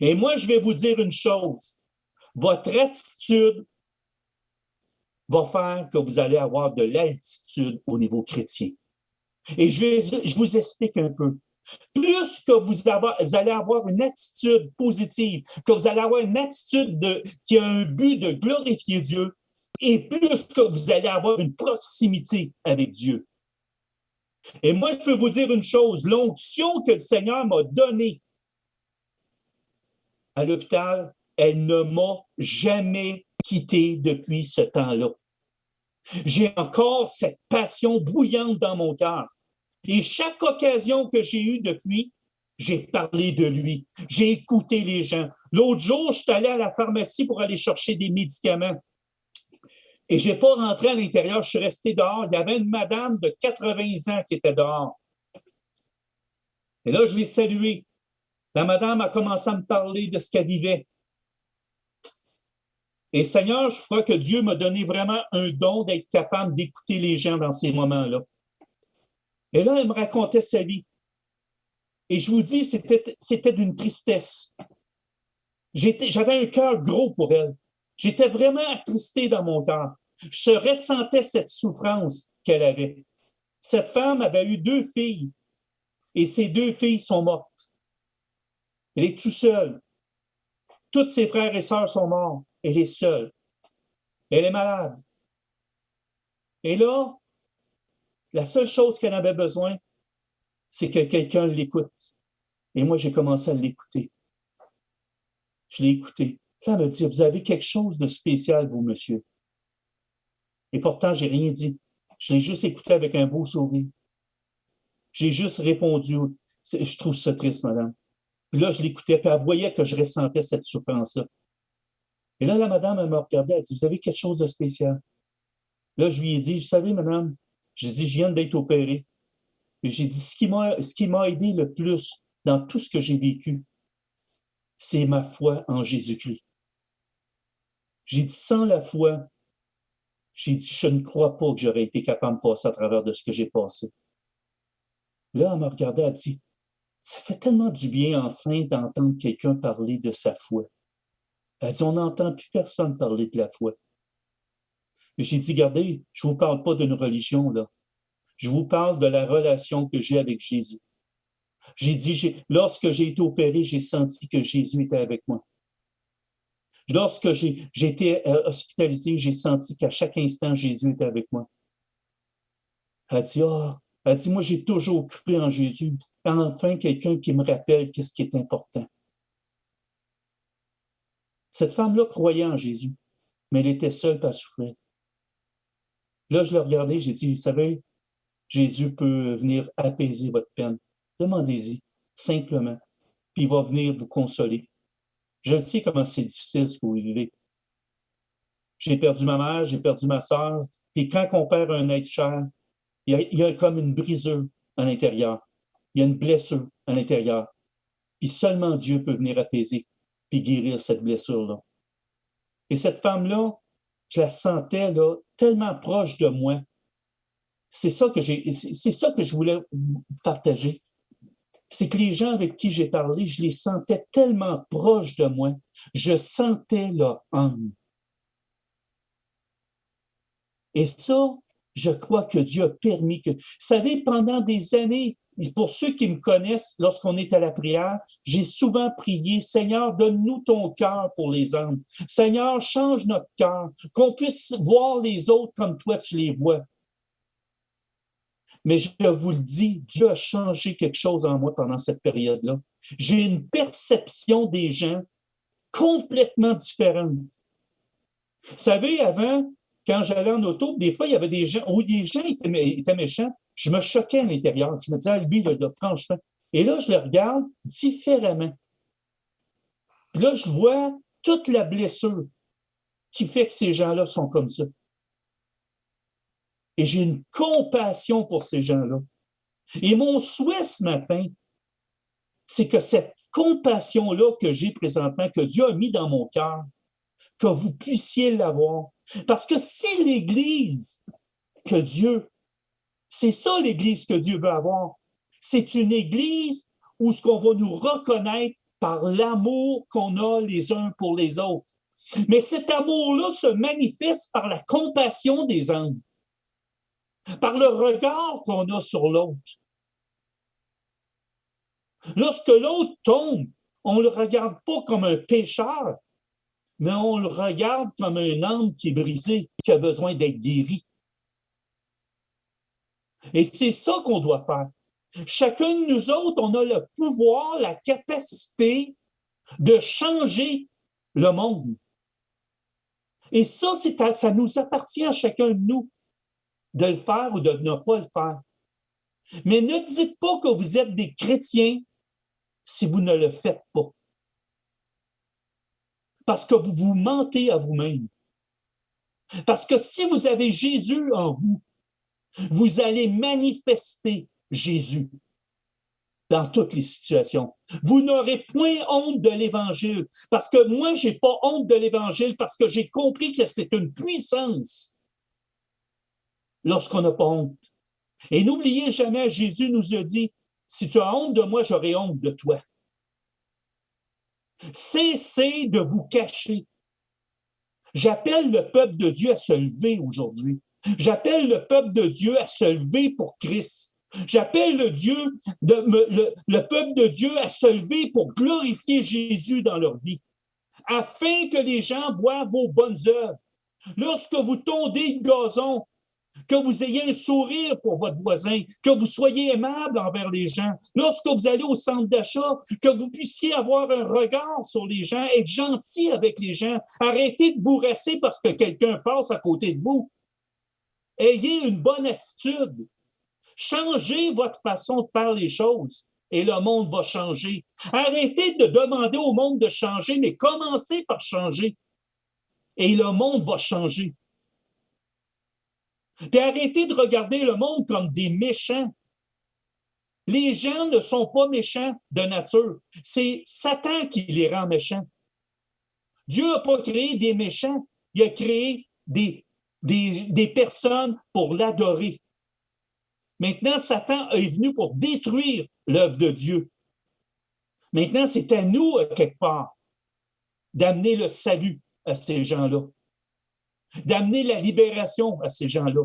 Et moi, je vais vous dire une chose. Votre attitude va faire que vous allez avoir de l'altitude au niveau chrétien. Et je vous explique un peu. Plus que vous allez avoir une attitude positive, que vous allez avoir une attitude qui a un but de glorifier Dieu, et plus que vous allez avoir une proximité avec Dieu. Et moi, je peux vous dire une chose, l'onction que le Seigneur m'a donnée à l'hôpital, elle ne m'a jamais quitté depuis ce temps-là. J'ai encore cette passion bouillante dans mon cœur. Et chaque occasion que j'ai eue depuis, j'ai parlé de lui. J'ai écouté les gens. L'autre jour, je suis allé à la pharmacie pour aller chercher des médicaments. Et je n'ai pas rentré à l'intérieur, je suis resté dehors. Il y avait une madame de 80 ans qui était dehors. Et là, je l'ai saluée. La madame a commencé à me parler de ce qu'elle vivait. Et Seigneur, je crois que Dieu m'a donné vraiment un don d'être capable d'écouter les gens dans ces moments-là. Et là, elle me racontait sa vie. Et je vous dis, c'était d'une tristesse. J'avais un cœur gros pour elle. J'étais vraiment attristé dans mon cœur. Je ressentais cette souffrance qu'elle avait. Cette femme avait eu 2 filles. Et ces 2 filles sont mortes. Elle est toute seule. Tous ses frères et sœurs sont morts. Elle est seule. Elle est malade. Et là, la seule chose qu'elle avait besoin, c'est que quelqu'un l'écoute. Et moi, j'ai commencé à l'écouter. Je l'ai écouté. Là, elle me dit, vous avez quelque chose de spécial, vous, monsieur. Et pourtant, je n'ai rien dit. Je l'ai juste écouté avec un beau sourire. J'ai juste répondu, je trouve ça triste, madame. Puis là, je l'écoutais, puis elle voyait que je ressentais cette souffrance-là. Et là, la madame, elle me regardait, elle dit, vous avez quelque chose de spécial. Là, je lui ai dit, vous savez, madame, j'ai dit, je viens d'être opéré. Et j'ai dit, ce qui m'a aidé le plus dans tout ce que j'ai vécu, c'est ma foi en Jésus-Christ. J'ai dit, sans la foi, j'ai dit, je ne crois pas que j'aurais été capable de passer à travers de ce que j'ai passé. Là, elle m'a regardé, elle dit, ça fait tellement du bien, enfin, d'entendre quelqu'un parler de sa foi. Elle dit, on n'entend plus personne parler de la foi. Et j'ai dit, regardez, je ne vous parle pas d'une religion, là. Je vous parle de la relation que j'ai avec Jésus. J'ai dit, lorsque j'ai été opéré, j'ai senti que Jésus était avec moi. Lorsque j'ai été hospitalisé, j'ai senti qu'à chaque instant, Jésus était avec moi. Elle dit, moi, j'ai toujours cru en Jésus. Enfin, quelqu'un qui me rappelle qu'est-ce qui est important. Cette femme-là croyait en Jésus, mais elle était seule pour souffrir. Là, je l'ai regardé, j'ai dit, vous savez, Jésus peut venir apaiser votre peine. Demandez-y, simplement. Puis il va venir vous consoler. Je sais comment c'est difficile ce que vous vivez. J'ai perdu ma mère, j'ai perdu ma sœur. Puis quand on perd un être cher, il y a comme une brisure à l'intérieur. Il y a une blessure à l'intérieur. Puis seulement Dieu peut venir apaiser puis guérir cette blessure-là. Et cette femme-là, je la sentais là, tellement proche de moi. C'est ça que je voulais partager. C'est que les gens avec qui j'ai parlé, je les sentais tellement proches de moi. Je sentais leur âme. Et ça, je crois que Dieu a permis que... Vous savez, pendant des années, pour ceux qui me connaissent, lorsqu'on est à la prière, j'ai souvent prié, Seigneur, donne-nous ton cœur pour les âmes. Seigneur, change notre cœur, qu'on puisse voir les autres comme toi tu les vois. Mais je vous le dis, Dieu a changé quelque chose en moi pendant cette période-là. J'ai une perception des gens complètement différente. Vous savez, avant, quand j'allais en auto, des fois, il y avait des gens, où des gens étaient méchants, je me choquais à l'intérieur. Je me disais, lui, là, franchement. Et là, je le regarde différemment. Puis là, je vois toute la blessure qui fait que ces gens-là sont comme ça. Et j'ai une compassion pour ces gens-là. Et mon souhait ce matin, c'est que cette compassion-là que j'ai présentement, que Dieu a mis dans mon cœur, que vous puissiez l'avoir. Parce que c'est l'Église que Dieu, c'est ça l'Église que Dieu veut avoir. C'est une Église où ce qu'on va nous reconnaître par l'amour qu'on a les uns pour les autres. Mais cet amour-là se manifeste par la compassion des âmes, par le regard qu'on a sur l'autre. Lorsque l'autre tombe, on ne le regarde pas comme un pécheur, mais on le regarde comme un âme qui est brisée, qui a besoin d'être guéri. Et c'est ça qu'on doit faire. Chacun de nous autres, on a le pouvoir, la capacité de changer le monde. Et ça, ça nous appartient à chacun de nous de le faire ou de ne pas le faire. Mais ne dites pas que vous êtes des chrétiens si vous ne le faites pas. Parce que vous vous mentez à vous-même. Parce que si vous avez Jésus en vous, vous allez manifester Jésus dans toutes les situations. Vous n'aurez point honte de l'Évangile, parce que moi, je n'ai pas honte de l'Évangile, parce que j'ai compris que c'est une puissance lorsqu'on n'a pas honte. Et n'oubliez jamais, Jésus nous a dit, si tu as honte de moi, j'aurai honte de toi. Cessez de vous cacher. J'appelle le peuple de Dieu à se lever aujourd'hui. J'appelle le peuple de Dieu à se lever pour Christ. J'appelle le peuple de Dieu à se lever pour glorifier Jésus dans leur vie, afin que les gens voient vos bonnes œuvres. Lorsque vous tondez le gazon, que vous ayez un sourire pour votre voisin, que vous soyez aimable envers les gens. Lorsque vous allez au centre d'achat, que vous puissiez avoir un regard sur les gens, être gentil avec les gens. Arrêtez de bourrasser parce que quelqu'un passe à côté de vous. Ayez une bonne attitude. Changez votre façon de faire les choses et le monde va changer. Arrêtez de demander au monde de changer, mais commencez par changer et le monde va changer. Puis arrêtez de regarder le monde comme des méchants. Les gens ne sont pas méchants de nature. C'est Satan qui les rend méchants. Dieu n'a pas créé des méchants. Il a créé des personnes pour l'adorer. Maintenant, Satan est venu pour détruire l'œuvre de Dieu. Maintenant, c'est à nous, quelque part, d'amener le salut à ces gens-là, d'amener la libération à ces gens-là,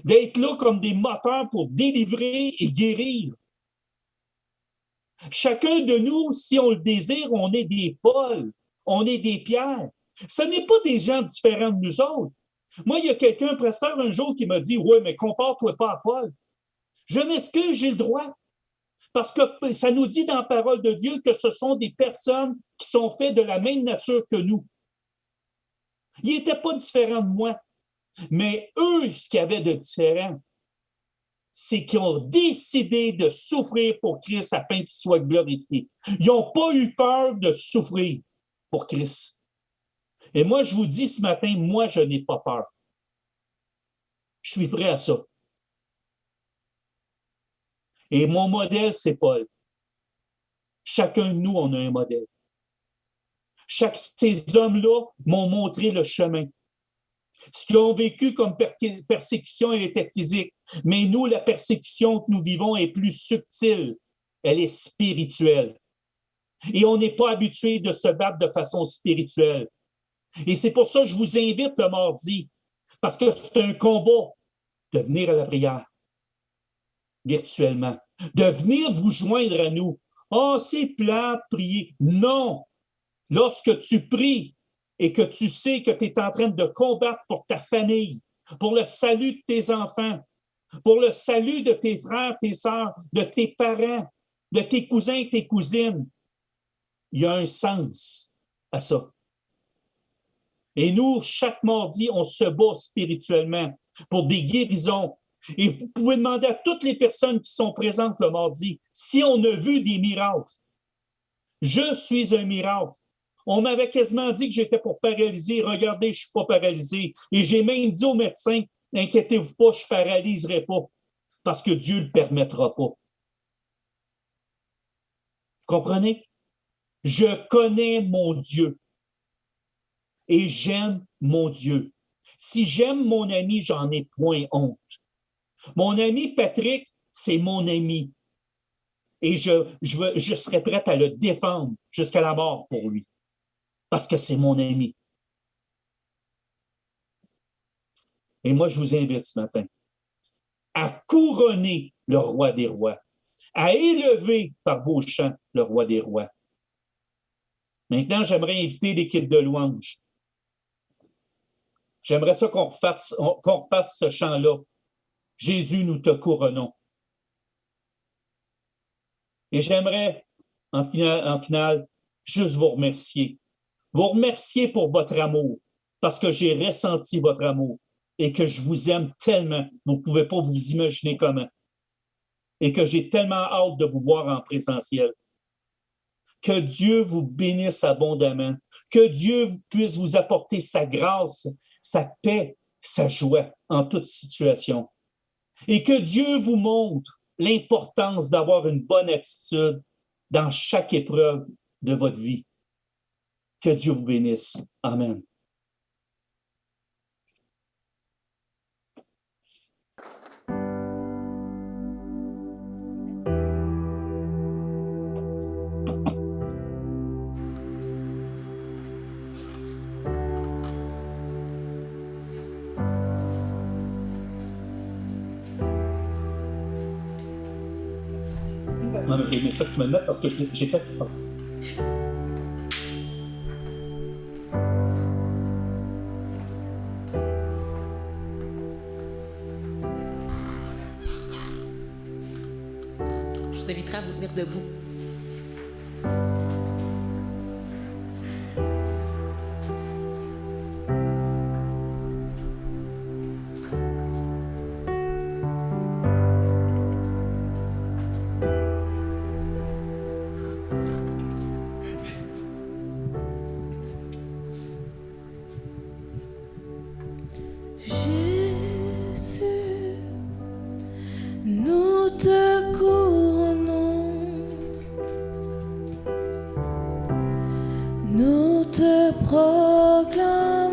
d'être là comme des moteurs pour délivrer et guérir. Chacun de nous, si on le désire, on est des Paul, on est des Pierre. Ce n'est pas des gens différents de nous autres. Moi, il y a quelqu'un, un pasteur, un jour, qui m'a dit « Oui, mais compare-toi pas à Paul. » Je m'excuse, j'ai le droit. Parce que ça nous dit dans la parole de Dieu que ce sont des personnes qui sont faites de la même nature que nous. Ils n'étaient pas différents de moi. Mais eux, ce qu'il y avait de différent, c'est qu'ils ont décidé de souffrir pour Christ afin qu'il soit glorifié. Ils n'ont pas eu peur de souffrir pour Christ. Et moi, je vous dis ce matin, moi, je n'ai pas peur. Je suis prêt à ça. Et mon modèle, c'est Paul. Chacun de nous, on a un modèle. Ces hommes-là m'ont montré le chemin. Ce qu'ils ont vécu comme persécution, elle était physique. Mais nous, la persécution que nous vivons est plus subtile. Elle est spirituelle. Et on n'est pas habitué de se battre de façon spirituelle. Et c'est pour ça que je vous invite le mardi, parce que c'est un combat de venir à la prière, virtuellement, de venir vous joindre à nous. Oh, c'est plat, prier. Non! Lorsque tu pries et que tu sais que tu es en train de combattre pour ta famille, pour le salut de tes enfants, pour le salut de tes frères, tes sœurs, de tes parents, de tes cousins et tes cousines, il y a un sens à ça. Et nous, chaque mardi, on se bat spirituellement pour des guérisons. Et vous pouvez demander à toutes les personnes qui sont présentes le mardi si on a vu des miracles. Je suis un miracle. On m'avait quasiment dit que j'étais pour paralyser. Regardez, je ne suis pas paralysé. Et j'ai même dit au médecin, inquiétez-vous pas, je ne paralyserai pas. Parce que Dieu ne le permettra pas. Comprenez? Je connais mon Dieu. Et j'aime mon Dieu. Si j'aime mon ami, j'en ai point honte. Mon ami Patrick, c'est mon ami. Et je serai prête à le défendre jusqu'à la mort pour lui. Parce que c'est mon ami. Et moi, je vous invite ce matin à couronner le roi des rois, à élever par vos chants le roi des rois. Maintenant, j'aimerais inviter l'équipe de louange. J'aimerais ça qu'on refasse ce chant-là. Jésus, nous te couronnons. Et j'aimerais, en finale, juste vous remercier. Vous remercier pour votre amour, parce que j'ai ressenti votre amour et que je vous aime tellement, vous ne pouvez pas vous imaginer comment. Et que j'ai tellement hâte de vous voir en présentiel. Que Dieu vous bénisse abondamment. Que Dieu puisse vous apporter sa grâce, sa paix, sa joie en toute situation. Et que Dieu vous montre l'importance d'avoir une bonne attitude dans chaque épreuve de votre vie. Que Dieu vous bénisse. Amen. Non, mais j'ai aimé ça que tu me le mettes parce que j'ai fait... Je vous inviterai à vous tenir debout. Jésus, nous te couronnons, nous te proclamons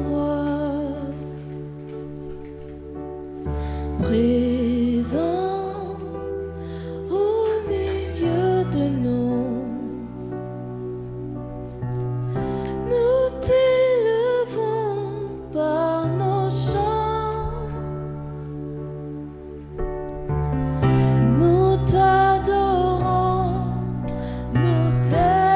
roi, présent au milieu de nous. Nous t'élevons par nos chants, nous t'adorons, nous t'exaltons.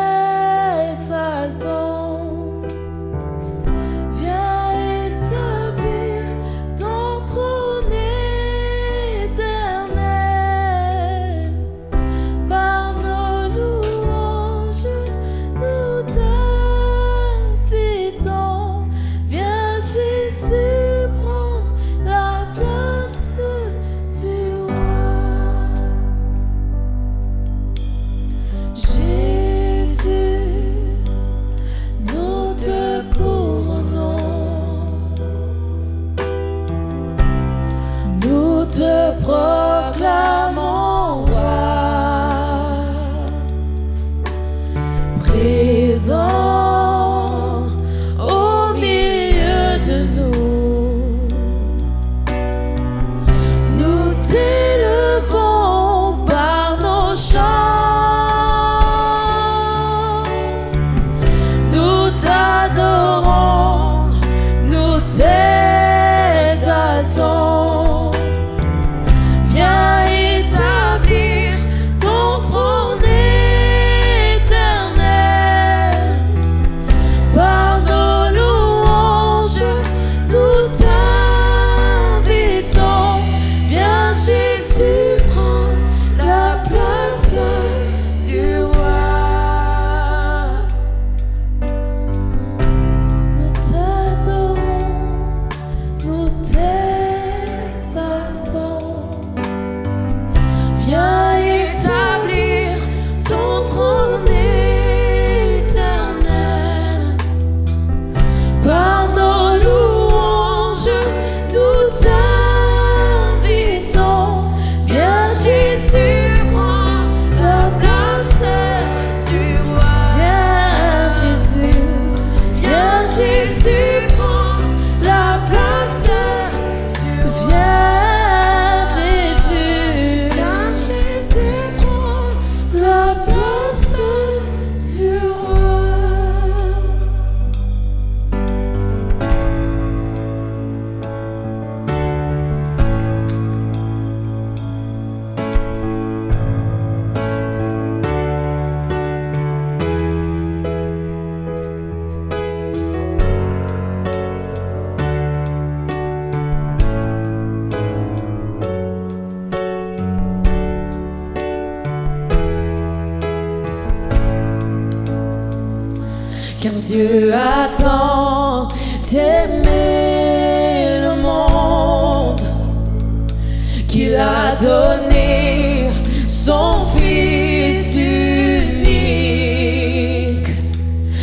présent au milieu de nous. Nous t'élevons par nos chants. Nous t'adorons, nous t'exaltons. Viens établir ton trône éternel. Par nos louanges, nous t'invitons. Viens Jésus, prends la place du roi. Nous t'adorons, nous t'exaltons. Viens établir ton trône éternel. Par nos louanges, nous t'invitons. Viens Jésus, prends la place du roi. Viens Jésus, prends la place du roi. Viens Jésus, prends la place du roi. Car Dieu a tant aimé le monde qu'il a donné son Fils unique,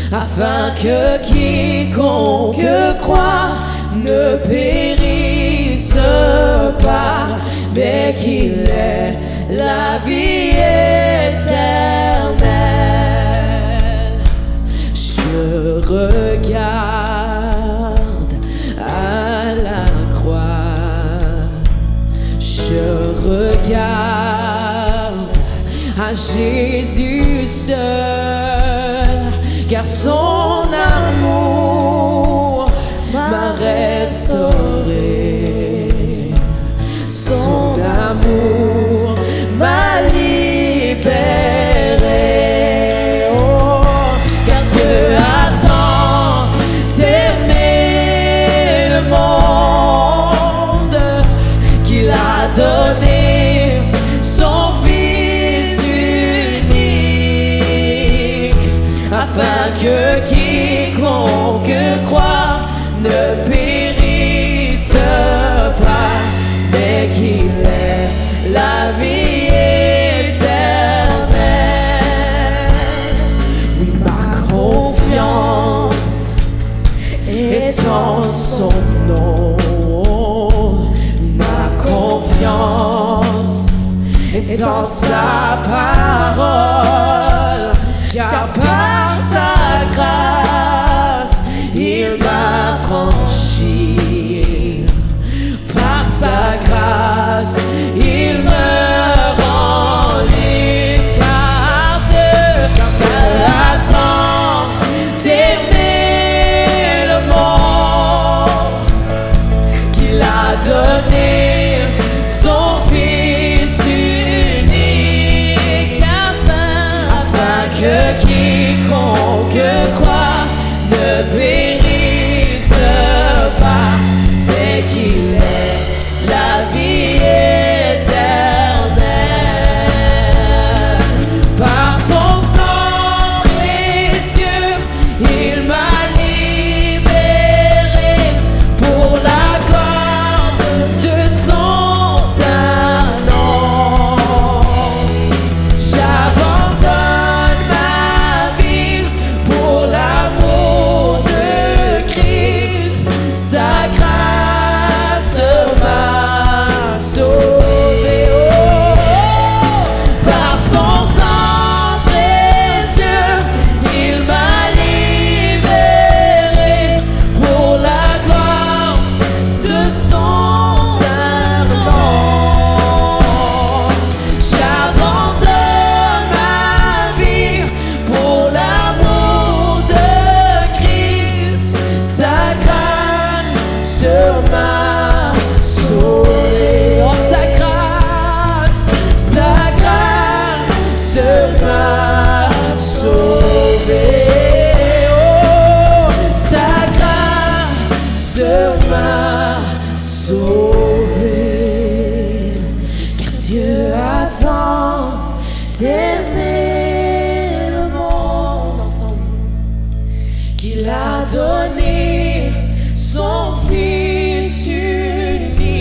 afin que quiconque croit ne périsse pas, mais qu'il ait la vie éternelle. Je regarde à la croix, je regarde à Jésus seul, car son amour m'a restauré, son amour m'a libéré. Oh, car Dieu a tant aimé le monde qu'il a donné son Fils unique, afin que quiconque croit ne périsse pas, mais qu'il ait la vie éternelle. Oui, ma confiance est en son nom, ma confiance est en sa parole, car par sa grâce il m'a franchi, par sa grâce il me rend libre. Par Dieu, car elle a tant aimé le monde qu'il a donné son Fils unique, afin que quiconque croit ne périsse pas, mais qu'il ait la vie éternelle. Par son sang précieux, il m'a libéré pour la gloire de son saint nom. J'abandonne ma vie pour la Oh, sa grâce m'a sauvé, car Dieu a tant aimé le monde ensemble qu'il a donné son Fils unique,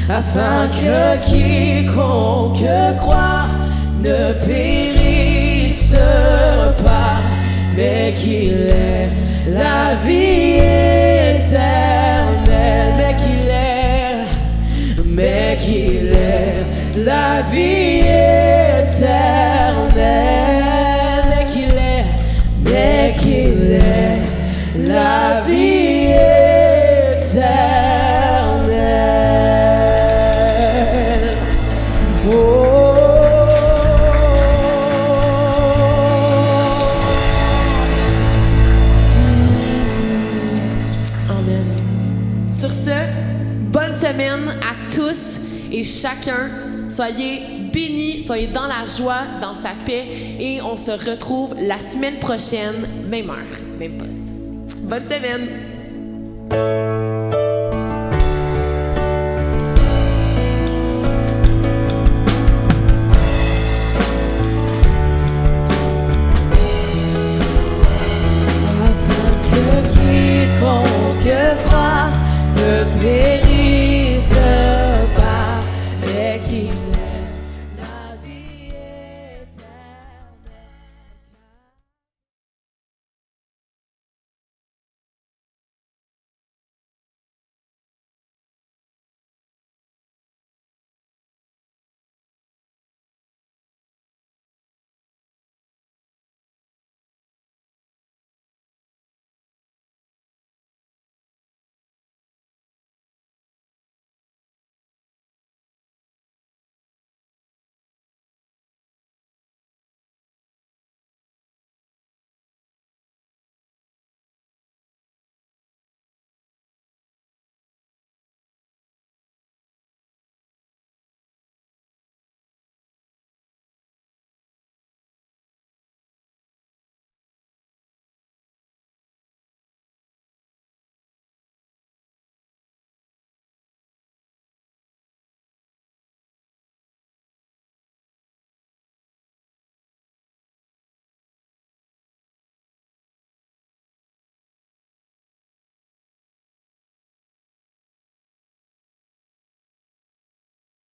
afin que quiconque croit ne périsse pas, mais qu'il ait la vie éternelle, mais qu'il ait la vie éternelle, mais qu'il ait la vie éternelle. Oh. Amen. Sur ce, bonne semaine à tous et chacun. Soyez bénis, soyez dans la joie, dans sa paix, et on se retrouve la semaine prochaine, même heure, même poste. Bonne semaine!